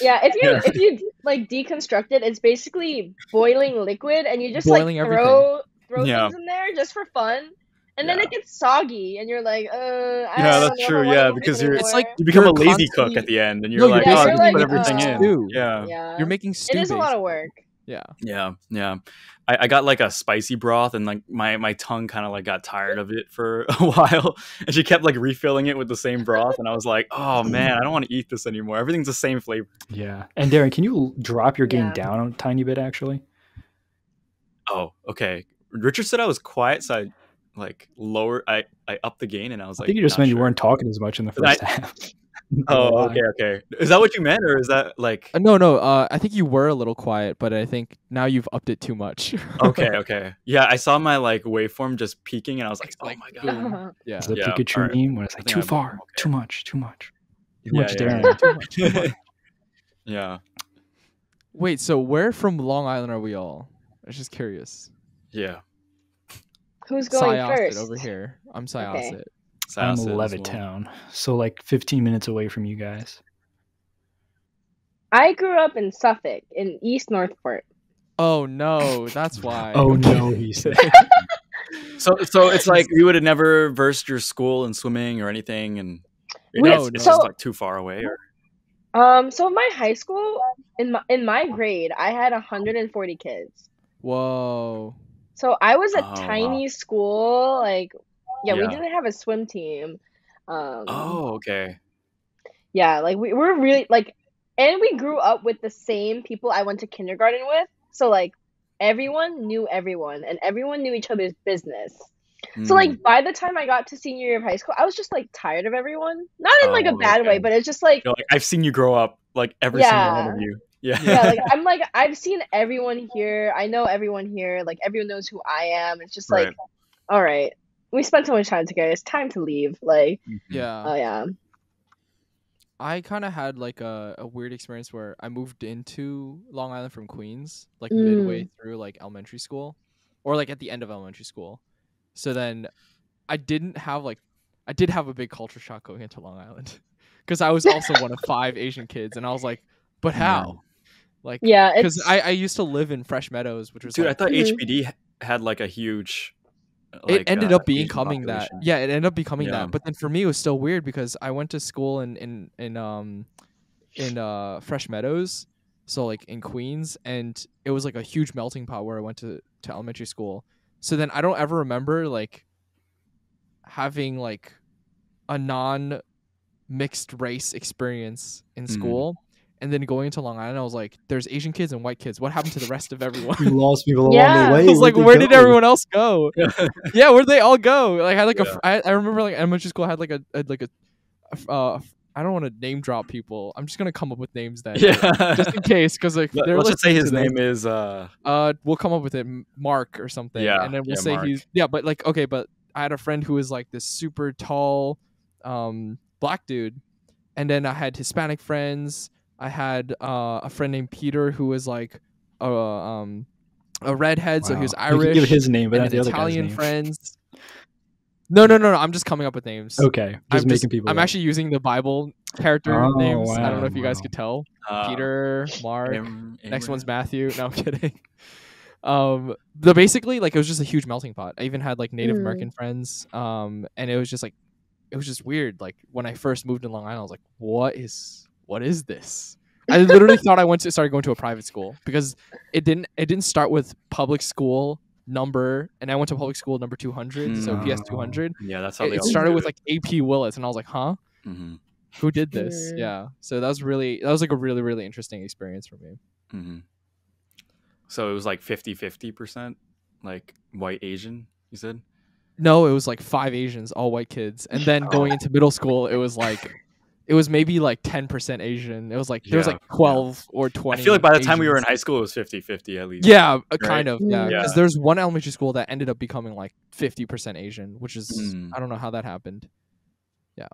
Speaker 4: Yeah, if
Speaker 3: Yeah.
Speaker 4: you like deconstruct it, it's basically boiling liquid, and you just
Speaker 1: Boiling
Speaker 4: like
Speaker 1: everything.
Speaker 4: throw
Speaker 3: Yeah.
Speaker 4: things in there just for fun, and then
Speaker 3: Yeah.
Speaker 4: it gets soggy, and you're like, I
Speaker 3: Yeah,
Speaker 4: don't
Speaker 3: that's
Speaker 4: know if I
Speaker 3: true.
Speaker 4: wanna
Speaker 3: Yeah,
Speaker 4: eat
Speaker 3: because
Speaker 4: this
Speaker 3: you're
Speaker 1: It's like
Speaker 4: anymore.
Speaker 3: you become a
Speaker 1: you're
Speaker 3: lazy cook
Speaker 1: constantly-
Speaker 3: at the end, and
Speaker 1: No,
Speaker 3: you're like,
Speaker 4: Yeah,
Speaker 3: oh,
Speaker 4: you're
Speaker 3: just
Speaker 4: like,
Speaker 3: put everything in.
Speaker 1: stew.
Speaker 3: Yeah.
Speaker 4: Yeah,
Speaker 1: You're making stew.
Speaker 4: it is a lot of work.
Speaker 1: Yeah.
Speaker 3: Yeah. I got like a spicy broth, and like my tongue kind of like got tired of it for a while, and she kept like refilling it with the same broth, and I was like, oh man, I don't want to eat this anymore. Everything's the same flavor.
Speaker 2: Yeah. And Darren, can you drop your game
Speaker 4: Yeah.
Speaker 2: down a tiny bit, actually?
Speaker 3: Oh, okay. Richard said I was quiet, so I like lower. I upped the gain, and I was
Speaker 2: I
Speaker 3: like,
Speaker 2: think you just
Speaker 3: not
Speaker 2: meant you
Speaker 3: sure.
Speaker 2: weren't talking as much in the
Speaker 3: But
Speaker 2: first half.
Speaker 3: Oh, okay. Is that what you meant, or is that like?
Speaker 1: No. I think you were a little quiet, but I think now you've upped it too much.
Speaker 3: Okay. Yeah, I saw my like waveform just peaking, and I was like,
Speaker 1: It's
Speaker 3: oh
Speaker 1: like,
Speaker 3: my god.
Speaker 1: boom. Yeah.
Speaker 2: It's the
Speaker 3: Yeah,
Speaker 2: Pikachu
Speaker 3: alright.
Speaker 2: meme when it's
Speaker 3: I
Speaker 2: like
Speaker 3: think
Speaker 2: too
Speaker 3: I'm
Speaker 2: far,
Speaker 3: okay.
Speaker 2: too much, too much
Speaker 3: Yeah,
Speaker 2: Darren.
Speaker 3: yeah.
Speaker 1: Too much. Too much.
Speaker 3: Yeah,
Speaker 1: Wait, so where from Long Island are we all? I was just curious.
Speaker 3: yeah.
Speaker 4: Who's going
Speaker 1: Syosset
Speaker 4: first?
Speaker 1: over here. I'm Syosset.
Speaker 2: I'm
Speaker 3: Syosset as well.
Speaker 2: Levittown, so like 15 minutes away from you guys.
Speaker 4: I grew up in Suffolk, in East Northport.
Speaker 1: Oh no, that's why.
Speaker 2: Oh
Speaker 1: Okay.
Speaker 2: no, he said.
Speaker 3: So it's like you would have never versed your school in swimming or anything, and
Speaker 1: No,
Speaker 3: it's
Speaker 1: no.
Speaker 3: just like too far away.
Speaker 4: So my high school, in my grade, I had 140 kids.
Speaker 1: Whoa.
Speaker 4: So I was a
Speaker 3: Oh,
Speaker 4: tiny school, like, we
Speaker 3: Yeah.
Speaker 4: didn't have a swim team.
Speaker 3: Oh, okay.
Speaker 4: Yeah, like we were really like, and we grew up with the same people I went to kindergarten with. So like, everyone knew everyone, and everyone knew each other's business. So
Speaker 3: Mm.
Speaker 4: like, by the time I got to senior year of high school, I was just like tired of everyone. Not in like a
Speaker 3: Oh,
Speaker 4: bad way,
Speaker 3: okay.
Speaker 4: but it's just like,
Speaker 3: You're like, I've seen you grow up, like every single one of
Speaker 4: Yeah.
Speaker 3: you. Yeah.
Speaker 4: yeah, like I'm like, I've seen everyone here. I know everyone here. Like everyone knows who I am. It's just like,
Speaker 3: Right.
Speaker 4: all right, we spent so much time together. It's time to leave. Like,
Speaker 1: Yeah.
Speaker 4: oh yeah.
Speaker 1: I kind of had like a weird experience where I moved into Long Island from Queens, like
Speaker 4: Mm.
Speaker 1: midway through like elementary school, or like at the end of elementary school. So then I did have a big culture shock going into Long Island because I was also one of 5 Asian kids, and I was like, but how? Like,
Speaker 4: Yeah,
Speaker 1: because
Speaker 4: it's
Speaker 1: I used to live in Fresh Meadows, which was
Speaker 3: Dude, I
Speaker 1: like,
Speaker 3: thought
Speaker 4: Mhm.
Speaker 3: HBD had like a huge.
Speaker 1: it ended up
Speaker 3: Asian
Speaker 1: becoming that.
Speaker 3: population.
Speaker 1: Yeah, it ended up becoming
Speaker 3: Yeah.
Speaker 1: that. But then for me, it was still weird because I went to school in Fresh Meadows, so like in Queens, and it was like a huge melting pot where I went to elementary school. So then I don't ever remember like having like a non mixed race experience in school. And then going to Long Island, I was like, "There's Asian kids and white kids. What happened to the rest of everyone?"
Speaker 2: You lost people along
Speaker 4: Yeah.
Speaker 2: the way.
Speaker 1: I was like,
Speaker 2: Where'd they
Speaker 1: "Where did
Speaker 2: go?
Speaker 1: everyone else go?" Yeah, where'd they all go? Like, I had like
Speaker 3: Yeah.
Speaker 1: I remember like elementary school had like a I don't want to name drop people. I'm just gonna come up with names then,
Speaker 3: Yeah.
Speaker 1: just in case, because like they're
Speaker 3: Let's just say
Speaker 1: listening
Speaker 3: his
Speaker 1: to this.
Speaker 3: name is.
Speaker 1: We'll come up with it, Mark or something,
Speaker 3: Yeah,
Speaker 1: and then we'll
Speaker 3: yeah,
Speaker 1: say
Speaker 3: Mark.
Speaker 1: he's but like okay, but I had a friend who was like this super tall, black dude, and then I had Hispanic friends. I had a friend named Peter who was like a redhead, so he was
Speaker 2: Wow. You can
Speaker 1: Irish.
Speaker 2: give his name, but
Speaker 1: and
Speaker 2: not the
Speaker 1: his
Speaker 2: other guy's
Speaker 1: Italian
Speaker 2: name.
Speaker 1: friends. No. I'm just coming up with names.
Speaker 2: Okay, just making people.
Speaker 1: I'm
Speaker 2: laugh.
Speaker 1: actually using the Bible character
Speaker 2: Oh,
Speaker 1: names. I don't
Speaker 2: wow,
Speaker 1: know if you guys
Speaker 2: wow.
Speaker 1: could tell.
Speaker 3: Uh,
Speaker 1: Peter, Mark.
Speaker 3: Am-
Speaker 1: Next one's
Speaker 3: Abraham?
Speaker 1: Matthew. No, I'm kidding. But basically, like, it was just a huge melting pot. I even had like Native
Speaker 4: Mm.
Speaker 1: American friends. And it was just weird. Like when I first moved to Long Island, I was like, what is this? I literally thought I started going to a private school because it didn't start with public school number, and I went to public school number 200, so PS 200.
Speaker 3: Yeah, that's how
Speaker 1: It
Speaker 3: they always
Speaker 1: started
Speaker 3: do
Speaker 1: with
Speaker 3: it.
Speaker 1: like AP Willis, and I was like, huh?
Speaker 3: Mhm,
Speaker 1: Who did this?
Speaker 4: Mm.
Speaker 1: Yeah. So that was like a really, really interesting experience for me.
Speaker 3: mhm. So it was like 50-50%. like white Asian, you said?
Speaker 1: No, it was like 5 Asians, all white kids. And then going into middle school, it was maybe like 10% Asian. It was like there was like 12 or 20.
Speaker 3: I feel like by the time we were in
Speaker 1: Asians.
Speaker 3: high school, it was 50-50 at least.
Speaker 1: Yeah,
Speaker 3: right?
Speaker 1: kind of. Yeah,
Speaker 4: Yeah.
Speaker 1: because there's one elementary school that ended up becoming like 50% Asian, which is I don't know how that happened. Yeah,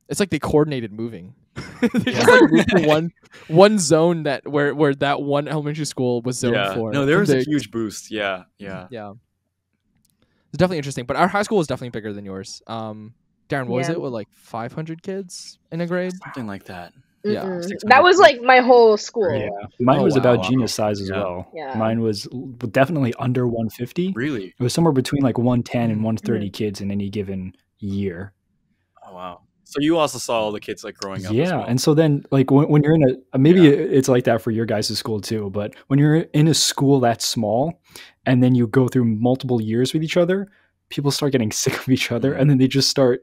Speaker 1: it's like they coordinated moving. They just like moved to one zone where that one elementary school was zoned for.
Speaker 3: No, there was a huge boost. Yeah.
Speaker 1: It's definitely interesting, but our high school was definitely bigger than yours. Darren, what was
Speaker 4: Yeah.
Speaker 1: it with like 500 kids in a grade?
Speaker 3: Something like that.
Speaker 1: Yeah.
Speaker 4: Mm-mm.
Speaker 3: 600
Speaker 4: That was like my whole school.
Speaker 2: Yeah, mine
Speaker 1: Oh,
Speaker 2: was
Speaker 1: wow.
Speaker 2: about Gina's size as
Speaker 3: Yeah.
Speaker 2: well.
Speaker 4: Yeah.
Speaker 2: Mine was definitely under 150.
Speaker 3: Really?
Speaker 2: It was somewhere between like 110 and 130 kids in any given year.
Speaker 3: Oh wow. So you also saw all the kids like growing up.
Speaker 2: Yeah,
Speaker 3: as well.
Speaker 2: and so then like when you're in a maybe it's like that for your guys' school too, but when you're in a school that small and then you go through multiple years with each other, people start getting sick of each other and then they just start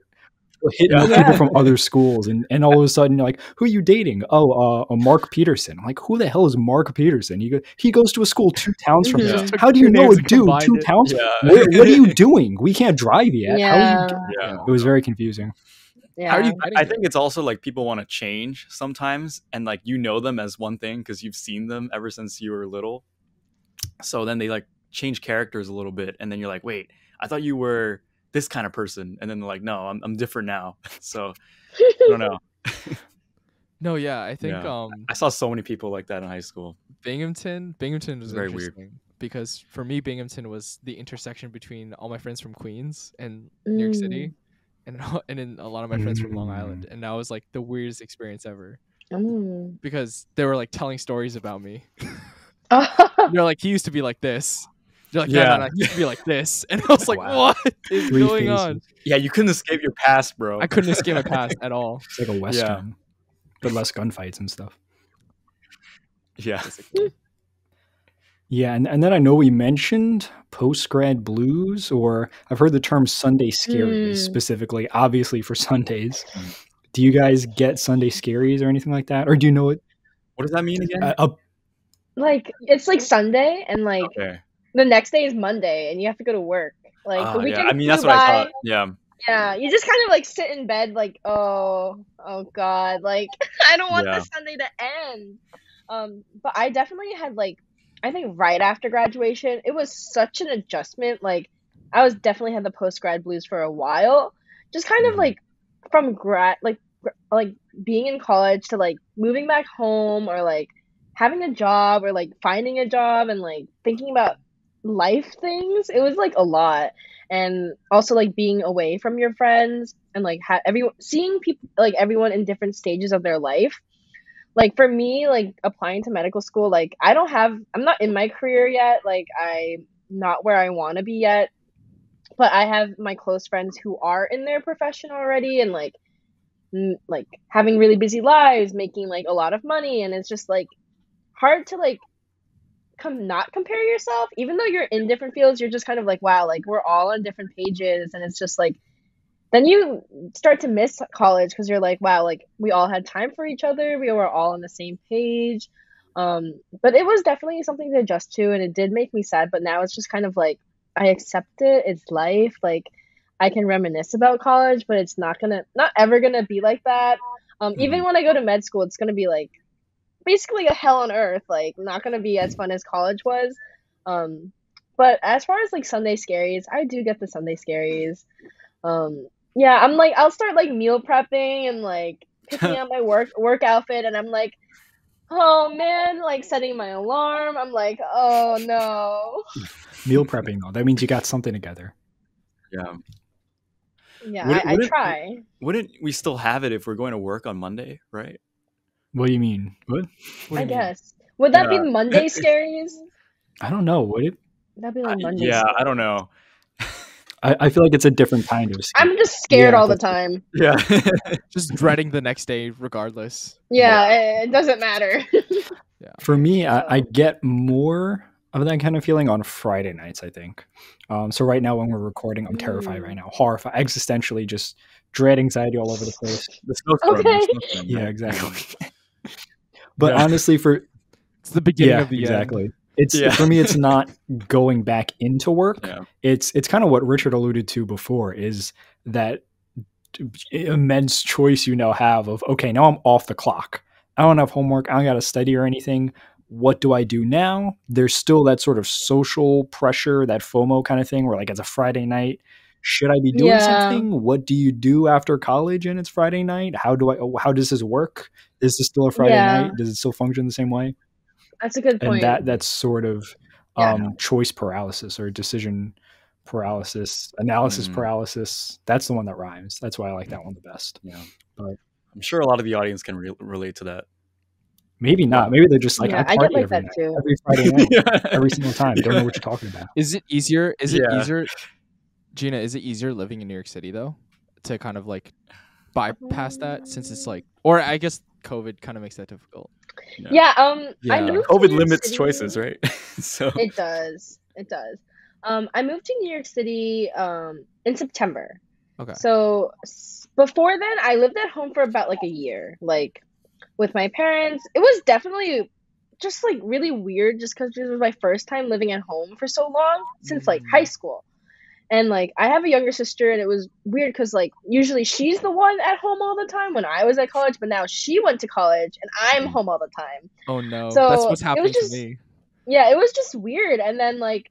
Speaker 2: hitting up people from other schools and all of a sudden you're like, who are you dating? Mark Peterson. I'm like, who the hell is Mark Peterson? He goes to a school 2 towns from here. How do you know a dude 2 towns?
Speaker 3: Yeah.
Speaker 2: What are you doing? We can't drive yet.
Speaker 4: Yeah.
Speaker 2: It was very confusing.
Speaker 4: Yeah.
Speaker 1: How are you?
Speaker 3: I think it's also like people want to change sometimes, and like you know them as one thing because you've seen them ever since you were little. So then they like change characters a little bit, and then you're like, wait, I thought you were this kind of person, and then they're like, no, I'm different now. So I don't know.
Speaker 1: No, yeah, I think
Speaker 3: I saw so many people like that in high school.
Speaker 1: Binghamton was
Speaker 3: Very
Speaker 1: interesting because for me Binghamton was the intersection between all my friends from Queens and New York City and then a lot of my friends from Long Island, and that was like the weirdest experience ever because they were like telling stories about me. They're like, he used to be like this. They're like, no, he used to be like this, and I was like, what is going on?
Speaker 3: Yeah, you couldn't escape your past, bro.
Speaker 1: I couldn't escape my past at all.
Speaker 2: It's like a Western, but less gunfights and stuff.
Speaker 3: Yeah.
Speaker 2: Yeah, and then I know we mentioned post-grad blues, or I've heard the term Sunday Scaries specifically, obviously for Sundays. Do you guys get Sunday Scaries or anything like that? Or do you know it?
Speaker 3: What does that mean again?
Speaker 4: Like, it's like Sunday, and like the next day is Monday, and you have to go to work. Like the weekend.
Speaker 3: I mean, that's what I thought. Yeah.
Speaker 4: Yeah, you just kind of like sit in bed, like, oh God, like I don't want this Sunday to end. But I definitely had like, I think right after graduation, it was such an adjustment. Like, I was definitely had the post-grad blues for a while. Just kind of like from grad, like being in college to like moving back home or like having a job or like finding a job and like thinking about life things. It was like a lot. And also like being away from your friends and like seeing people, like everyone in different stages of their life. Like for me, like applying to medical school, like I'm not in my career yet. Like I'm not where I want to be yet, but I have my close friends who are in their profession already and like having really busy lives, making like a lot of money. And it's just like hard to like not compare yourself, even though you're in different fields. You're just kind of like, wow, like we're all on different pages. And it's just like, then you start to miss college because you're like, wow, like we all had time for each other. We were all on the same page. But it was definitely something to adjust to, and it did make me sad. But now it's just kind of like, I accept it. It's life. Like I can reminisce about college, but it's not ever gonna be like that. Even when I go to med school, it's gonna be like basically a hell on earth. Like not gonna be as fun as college was. But as far as like Sunday Scaries, I do get the Sunday Scaries. Yeah, I'm like, I'll start like meal prepping and like picking out my work outfit, and I'm like, oh man, like setting my alarm. I'm like, oh no.
Speaker 2: Meal prepping though, that means you got something together.
Speaker 4: Yeah, I try.
Speaker 3: Wouldn't we still have it if we're going to work on Monday, right?
Speaker 2: What do you mean? What?
Speaker 4: I guess. Would that be Monday Scaries?
Speaker 2: I don't know. Would it?
Speaker 4: That'd be like Monday.
Speaker 3: Yeah,
Speaker 4: Scaries.
Speaker 3: I don't know.
Speaker 2: I feel like it's a different kind of scare.
Speaker 4: I'm just scared all the time.
Speaker 3: Yeah.
Speaker 1: Just dreading the next day regardless.
Speaker 4: Yeah, it doesn't matter.
Speaker 2: For me, I get more of that kind of feeling on Friday nights, I think. So right now when we're recording, I'm terrified right now. Horrified, existentially, just dread, anxiety all over the place.
Speaker 3: The snowstorm.
Speaker 2: Yeah, exactly. But honestly,
Speaker 1: it's the beginning of the
Speaker 2: exactly.
Speaker 1: end.
Speaker 2: It's for me, it's not going back into work.
Speaker 3: Yeah.
Speaker 2: It's kind of what Richard alluded to before, is that immense choice you now have of, okay, now I'm off the clock. I don't have homework. I don't got to study or anything. What do I do now? There's still that sort of social pressure, that FOMO kind of thing, where like it's a Friday night. Should I be doing something? What do you do after college and it's Friday night? How does this work? Is this still a Friday night? Does it still function the same way?
Speaker 4: That's a good point.
Speaker 2: And that's sort of choice paralysis or decision paralysis, analysis paralysis. That's the one that rhymes. That's why I like that one the best.
Speaker 3: Yeah.
Speaker 2: But
Speaker 3: I'm sure a lot of the audience can relate to that.
Speaker 2: Maybe not. Maybe they're just like, I
Speaker 4: get
Speaker 2: party
Speaker 4: like
Speaker 2: every
Speaker 4: that
Speaker 2: night,
Speaker 4: too.
Speaker 2: every Friday night, every single time. Don't know what you're talking about.
Speaker 1: Is it easier? Gina, is it easier living in New York City though, to kind of like bypass that, since it's like, or I guess COVID kind of makes that difficult.
Speaker 4: I moved
Speaker 3: COVID
Speaker 4: to New York
Speaker 3: limits
Speaker 4: City.
Speaker 3: choices, right? So
Speaker 4: It does. I moved to New York City in September.
Speaker 1: Okay.
Speaker 4: So before then, I lived at home for about like a year, like with my parents. It was definitely just like really weird, just because this was my first time living at home for so long, since like high school. And like I have a younger sister, and it was weird because like usually she's the one at home all the time when I was at college, but now she went to college and I'm home all the time.
Speaker 1: Oh no,
Speaker 4: So
Speaker 1: that's what's happening
Speaker 4: to
Speaker 1: me.
Speaker 4: Yeah, it was just weird. And then like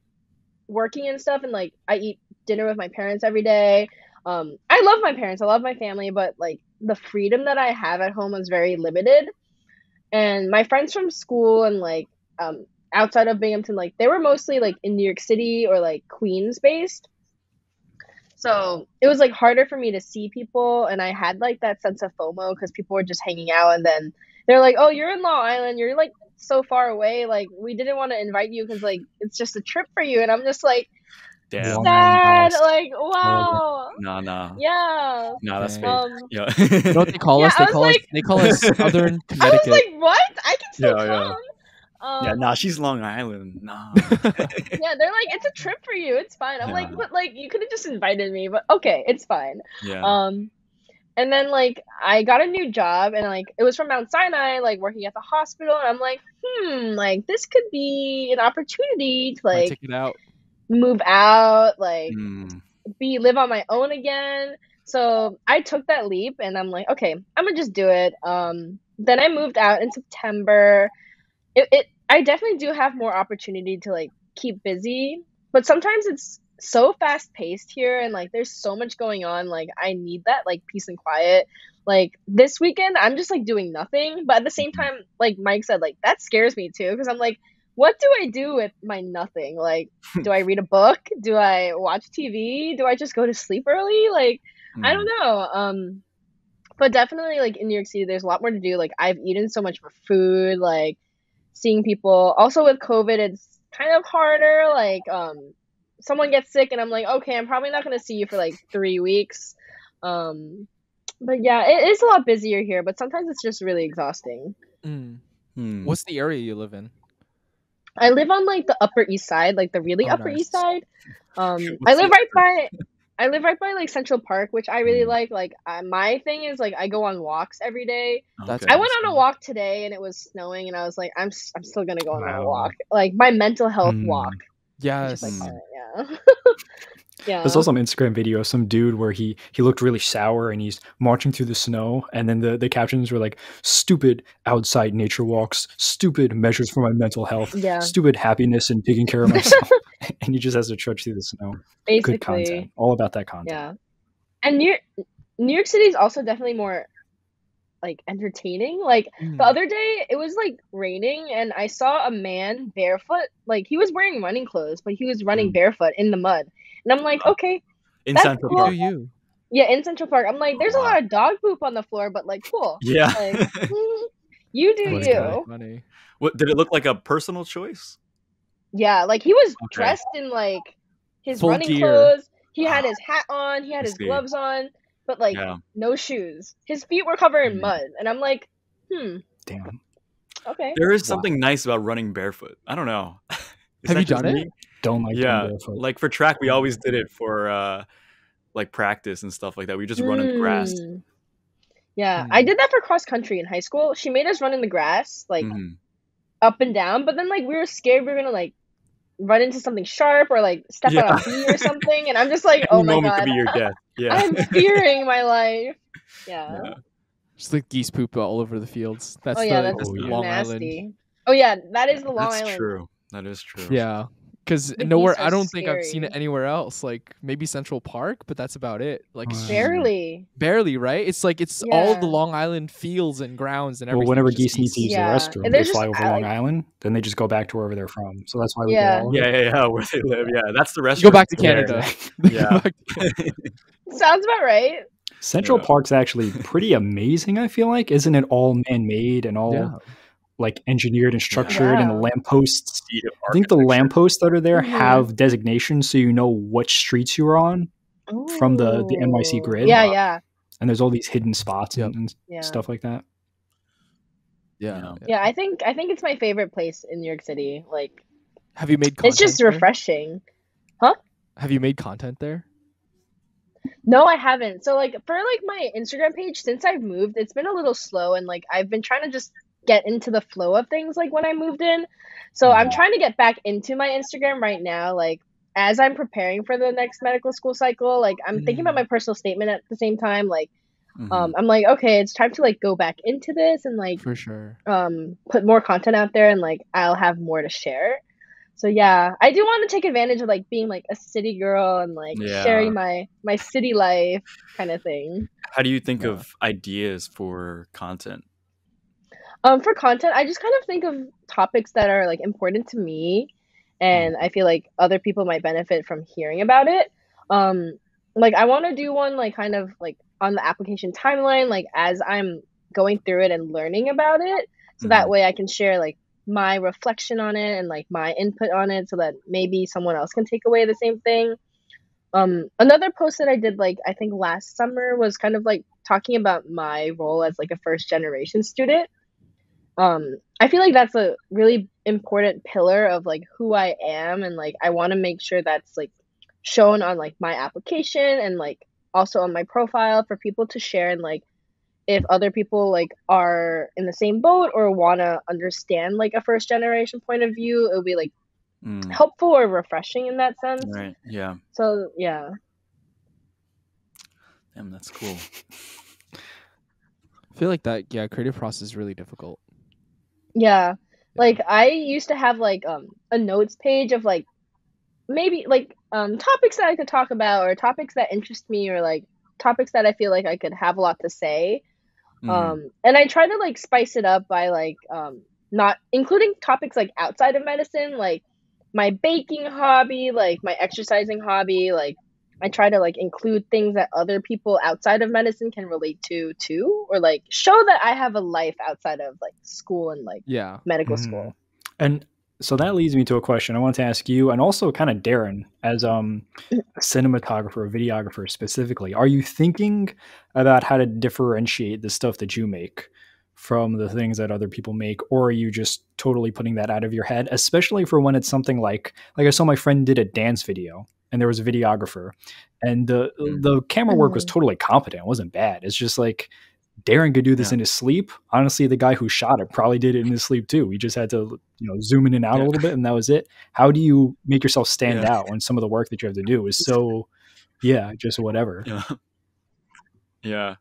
Speaker 4: working and stuff, and like I eat dinner with my parents every day. I love my parents, I love my family, but like the freedom that I have at home is very limited. And my friends from school and like outside of Binghamton, like they were mostly like in New York City or like Queens based. So it was like harder for me to see people, and I had like that sense of FOMO because people were just hanging out, and then they're like, "Oh, you're in Long Island. You're like so far away. Like we didn't want to invite you because like it's just a trip for you." And I'm just like,
Speaker 3: damn.
Speaker 4: sad. Like wow.
Speaker 3: No.
Speaker 4: Yeah.
Speaker 3: No, that's fake.
Speaker 1: You know what they call us? They call us Southern Connecticut.
Speaker 4: I was like, what? I can still come.
Speaker 3: She's Long Island. Nah.
Speaker 4: Yeah, they're like, it's a trip for you. It's fine. I'm like, but like, you could have just invited me. But okay, it's fine.
Speaker 3: Yeah.
Speaker 4: And then like, I got a new job, and like, it was from Mount Sinai, like working at the hospital. And I'm like, like this could be an opportunity to like
Speaker 1: take it out,
Speaker 4: move out, like live on my own again. So I took that leap, and I'm like, okay, I'm gonna just do it. Then I moved out in September. I definitely do have more opportunity to like keep busy, but sometimes it's so fast paced here, and like there's so much going on. Like I need that like peace and quiet. Like this weekend, I'm just like doing nothing, but at the same time, like Mike said, like that scares me too, because I'm like, what do I do with my nothing? Like, do I read a book? Do I watch TV? Do I just go to sleep early? Like, I don't know. But definitely like in New York City, there's a lot more to do. Like I've eaten so much more food, like seeing people. Also with COVID, it's kind of harder. Like someone gets sick, and I'm like, okay, I'm probably not going to see you for like 3 weeks. But yeah, it is a lot busier here, but sometimes it's just really exhausting.
Speaker 1: What's the area you live in?
Speaker 4: I live on like the Upper East Side, like the really Upper East Side. I live right by like Central Park, which I really like. Like my thing is like I go on walks every day.
Speaker 1: That's
Speaker 4: I went on a walk today, and it was snowing, and I was like, I'm still gonna go on a walk, like my mental health walk.
Speaker 1: Yes.
Speaker 4: Like, yeah. Yeah.
Speaker 2: There's also some Instagram video of some dude where he looked really sour, and he's marching through the snow, and then the captions were like, stupid outside nature walks, stupid measures for my mental health, stupid happiness and taking care of myself. And he just has to trudge through the snow.
Speaker 4: Basically.
Speaker 2: Good content. All about that content.
Speaker 4: Yeah. And New York City is also definitely more like entertaining. Like the other day it was like raining, and I saw a man barefoot. Like he was wearing running clothes, but he was running barefoot in the mud. And I'm like, okay,
Speaker 3: in Central Park.
Speaker 4: Yeah, in Central Park. I'm like, there's a lot of dog poop on the floor, but like, cool.
Speaker 3: Yeah.
Speaker 4: Like, you do you.
Speaker 1: Funny.
Speaker 3: What did it look like? A personal choice?
Speaker 4: Yeah, like he was dressed in like his
Speaker 1: full
Speaker 4: running
Speaker 1: gear.
Speaker 4: Clothes. He had his hat on. He had his gloves on, but like no shoes. His feet were covered in mud, and I'm like,
Speaker 2: Damn.
Speaker 4: Okay.
Speaker 3: There is something nice about running barefoot. I don't know.
Speaker 1: Have you done it?
Speaker 2: Don't like barefoot.
Speaker 3: Like for track, we always did it for like practice and stuff like that. We just run in the grass.
Speaker 4: Yeah, I did that for cross country in high school. She made us run in the grass, like up and down, but then like we were scared we were gonna like run into something sharp or like step
Speaker 3: Yeah.
Speaker 4: on a bee or something, and I'm just like,
Speaker 3: Any
Speaker 4: oh my
Speaker 3: moment could
Speaker 4: god,
Speaker 3: be your death. Yeah.
Speaker 4: I'm fearing my life. Yeah.
Speaker 3: Yeah.
Speaker 1: Just like geese poop all over the fields. That's
Speaker 4: Oh yeah,
Speaker 1: the
Speaker 4: that's
Speaker 1: Long Island.
Speaker 4: nasty. Oh yeah, that is the Long
Speaker 3: That's
Speaker 4: Island.
Speaker 3: true. That is true.
Speaker 1: Yeah, because
Speaker 4: The
Speaker 1: nowhere.
Speaker 4: geese are
Speaker 1: I don't think I've seen it
Speaker 4: scary.
Speaker 1: anywhere else. Like maybe Central Park, but that's about it. Like
Speaker 4: Barely.
Speaker 1: barely, right? It's like it's all the Long Island fields and grounds and
Speaker 2: Well,
Speaker 1: everything.
Speaker 2: whenever
Speaker 1: is just
Speaker 2: geese need to use the
Speaker 4: Yeah,
Speaker 2: restroom,
Speaker 4: and
Speaker 2: they
Speaker 4: there's
Speaker 2: fly
Speaker 4: just,
Speaker 2: over Long
Speaker 4: like-
Speaker 2: Island, then they just go back to wherever they're from. So that's why we
Speaker 4: Yeah.
Speaker 2: get all of it.
Speaker 3: Yeah, where they live. Yeah, that's the restaurant.
Speaker 1: You go back to
Speaker 2: Yeah,
Speaker 1: Canada.
Speaker 2: exactly.
Speaker 1: They go
Speaker 3: Yeah.
Speaker 1: back to Canada.
Speaker 4: Sounds about right.
Speaker 2: Central
Speaker 3: Yeah.
Speaker 2: Park's actually pretty amazing, I feel like. Isn't it all man-made and all
Speaker 1: Yeah.
Speaker 2: like engineered and structured, and the
Speaker 4: Yeah.
Speaker 2: lampposts?
Speaker 3: Seat of
Speaker 2: I think the
Speaker 3: architecture.
Speaker 2: lampposts that are there
Speaker 4: Mhm.
Speaker 2: have designations so you know which streets you're on from the NYC
Speaker 4: Ooh.
Speaker 2: grid.
Speaker 4: Yeah, yeah,
Speaker 2: And there's all these hidden spots
Speaker 1: Yep.
Speaker 2: and
Speaker 4: yeah.
Speaker 2: stuff like that.
Speaker 1: Yeah.
Speaker 4: Yeah, I think it's my favorite place in New York City. Like,
Speaker 1: Have you made content?
Speaker 4: it's just
Speaker 1: there?
Speaker 4: refreshing.
Speaker 1: Have you made content there?
Speaker 4: No, I haven't. So like for like my Instagram page, since I've moved, it's been a little slow, and like I've been trying to just get into the flow of things like when I moved in. So I'm trying to get back into my Instagram right now, like as I'm preparing for the next medical school cycle. Like I'm thinking about my personal statement at the same time. Like I'm like, okay, it's time to like go back into this and like
Speaker 1: For sure.
Speaker 4: put more content out there, and like I'll have more to share. So yeah, I do want to take advantage of like being like a city girl and like
Speaker 3: Yeah.
Speaker 4: sharing my city life kind of thing.
Speaker 3: How do you think of ideas for content?
Speaker 4: For content, I just kind of think of topics that are like important to me, and I feel like other people might benefit from hearing about it. Like I want to do one like kind of like on the application timeline, like as I'm going through it and learning about it, so that way I can share like my reflection on it and like my input on it, so that maybe someone else can take away the same thing. Another post that I did like I think last summer was kind of like talking about my role as like a first generation student. I feel like that's a really important pillar of like who I am, and like I want to make sure that's like shown on like my application and like also on my profile for people to share, and like if other people like are in the same boat or want to understand like a first generation point of view, it would be like helpful or refreshing in that sense.
Speaker 3: Right. Yeah.
Speaker 4: So yeah.
Speaker 3: Damn, that's cool.
Speaker 1: I feel like that. Yeah, creative process is really difficult.
Speaker 4: Yeah. Like I used to have like a notes page of like maybe like topics that I could talk about, or topics that interest me, or like topics that I feel like I could have a lot to say. And I try to like spice it up by like not including topics like outside of medicine, like my baking hobby, like my exercising hobby. Like I try to like include things that other people outside of medicine can relate to too, or like show that I have a life outside of like school and like medical school.
Speaker 2: And so that leads me to a question I want to ask you, and also kind of Darren, as a cinematographer, videographer specifically. Are you thinking about how to differentiate the stuff that you make from the things that other people make, or are you just totally putting that out of your head, especially for when it's something like I saw my friend did a dance video and there was a videographer, and the camera work was totally competent. It wasn't bad. It's just like, Darren could do this in his sleep. Honestly, the guy who shot it probably did it in his sleep too. He just had to, zoom in and out a little bit, and that was it. How do you make yourself stand out when some of the work that you have to do is so, just whatever?
Speaker 3: Yeah.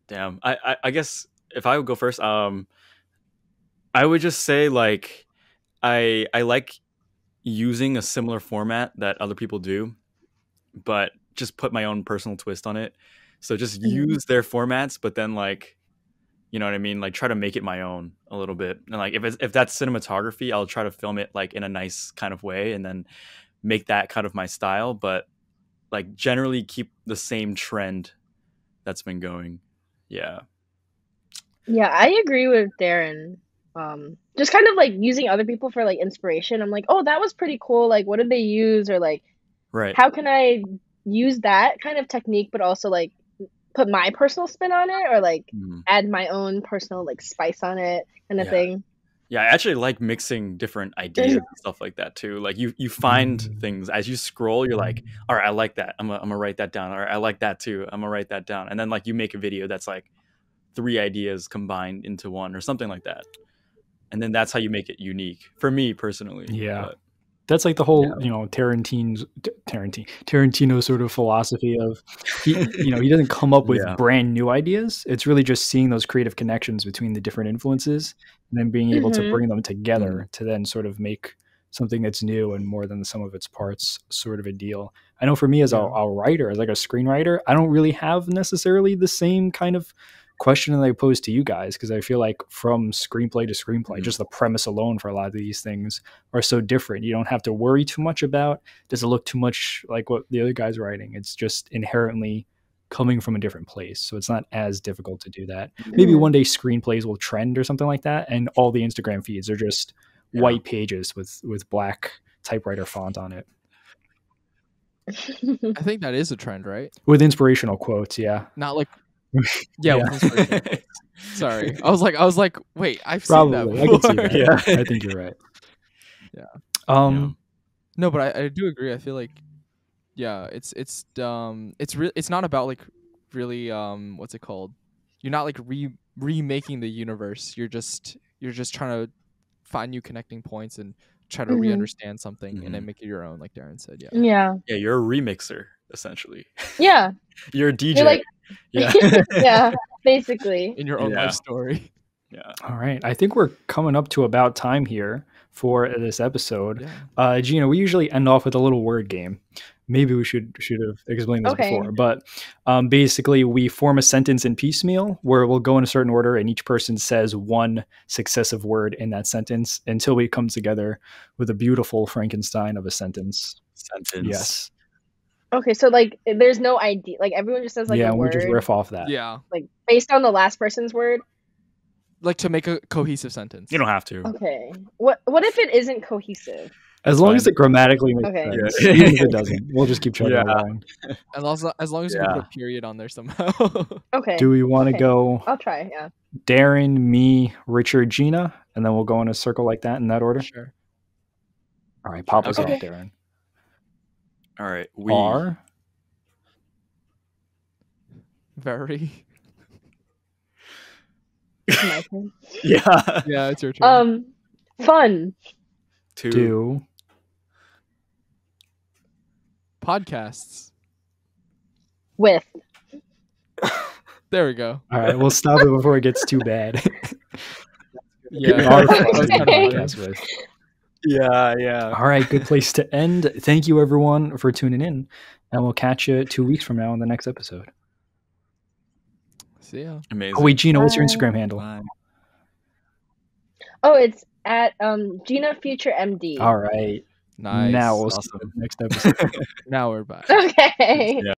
Speaker 3: Damn. I guess if I would go first, I would just say like I like using a similar format that other people do, but just put my own personal twist on it. So just use their formats, but then like, you know what I mean? Like try to make it my own a little bit. And like if that's cinematography, I'll try to film it like in a nice kind of way and then make that kind of my style. But like generally keep the same trend that's been going. Yeah.
Speaker 4: Yeah, I agree with Darren. Just kind of like using other people for like inspiration. I'm like, oh, that was pretty cool. Like, what did they use? Or like, how can I use that kind of technique, but also like put my personal spin on it, or like add my own personal like spice on it kind of thing.
Speaker 3: Yeah, I actually like mixing different ideas and stuff like that too. Like you find things as you scroll, you're like, all right, I like that. I'm gonna write that down. All right, I like that too. I'm gonna write that down. And then like you make a video that's like 3 ideas combined into one or something like that. and then that's how you make it unique for me personally.
Speaker 2: Yeah.
Speaker 3: But
Speaker 2: That's like the whole, Tarantino sort of philosophy of he doesn't come up with brand new ideas. It's really just seeing those creative connections between the different influences and then being able to bring them together to then sort of make something that's new and more than the sum of its parts sort of a deal. I know for me as a writer, as like a screenwriter, I don't really have necessarily the same kind of question that I pose to you guys, because I feel like from screenplay to screenplay, just the premise alone for a lot of these things are so different. You don't have to worry too much about, does it look too much like what the other guy's writing? It's just inherently coming from a different place. So it's not as difficult to do that. Maybe one day screenplays will trend or something like that, and all the Instagram feeds are just white pages with black typewriter font on it.
Speaker 1: I think that is a trend, right?
Speaker 2: With inspirational quotes, yeah.
Speaker 1: Not like with inspirational. Sorry. I was like, wait, I've seen that before.
Speaker 2: I can see that. Yeah. I think you're right.
Speaker 1: Yeah. No, but I do agree. I feel like it's not about like really what's it called? You're not like remaking the universe. You're just trying to find new connecting points and try to re-understand something and then make it your own, like Darren said.
Speaker 4: Yeah,
Speaker 3: you're a remixer essentially.
Speaker 4: Yeah.
Speaker 3: You're a DJ.
Speaker 4: You're like,
Speaker 3: yeah.
Speaker 4: Yeah, basically.
Speaker 1: In your own life story.
Speaker 3: Yeah.
Speaker 2: All right. I think we're coming up to about time here for this episode.
Speaker 1: Yeah.
Speaker 2: Gina, we usually end off with a little word game. Maybe we should have explained this before. But basically, we form a sentence in piecemeal where we'll go in a certain order and each person says one successive word in that sentence until we come together with a beautiful Frankenstein of a sentence. Yes.
Speaker 4: Okay, so like there's no idea. Like everyone just says like a word.
Speaker 2: We just riff off that.
Speaker 1: Yeah.
Speaker 4: Like based on the last person's word.
Speaker 1: Like to make a cohesive sentence.
Speaker 3: You don't have to.
Speaker 4: Okay. What if it isn't cohesive?
Speaker 2: As long as it grammatically makes sense.
Speaker 3: Yeah.
Speaker 2: Even if it doesn't, we'll just keep chugging along.
Speaker 1: As long as you put a period on there somehow.
Speaker 4: Okay.
Speaker 2: Do we want to go?
Speaker 4: I'll try. Yeah.
Speaker 2: Darren, me, Richard, Gina, and then we'll go in a circle like that in that order.
Speaker 1: Sure.
Speaker 2: All right, pop us
Speaker 4: Okay.
Speaker 2: off, Darren.
Speaker 3: All right. We
Speaker 2: are
Speaker 1: very.
Speaker 4: My turn.
Speaker 3: Yeah.
Speaker 1: Yeah, it's your turn.
Speaker 4: Fun.
Speaker 2: do
Speaker 1: Podcasts.
Speaker 4: With.
Speaker 1: There we go.
Speaker 2: all right. We'll stop it before it gets too bad.
Speaker 1: Yeah.
Speaker 2: Our
Speaker 1: That was kind of funny.
Speaker 2: podcast with.
Speaker 3: Yeah.
Speaker 2: All right, good place to end. Thank you, everyone, for tuning in, and we'll catch you 2 weeks from now on the next episode.
Speaker 1: See ya.
Speaker 3: Amazing.
Speaker 2: Oh wait, Gina, what's your Instagram handle?
Speaker 3: Bye.
Speaker 4: Oh, it's at Gina FutureMD.
Speaker 2: All right.
Speaker 1: Nice.
Speaker 2: Now we'll see
Speaker 3: Awesome.
Speaker 2: you next episode.
Speaker 1: Now we're back.
Speaker 4: Okay.
Speaker 3: Yeah.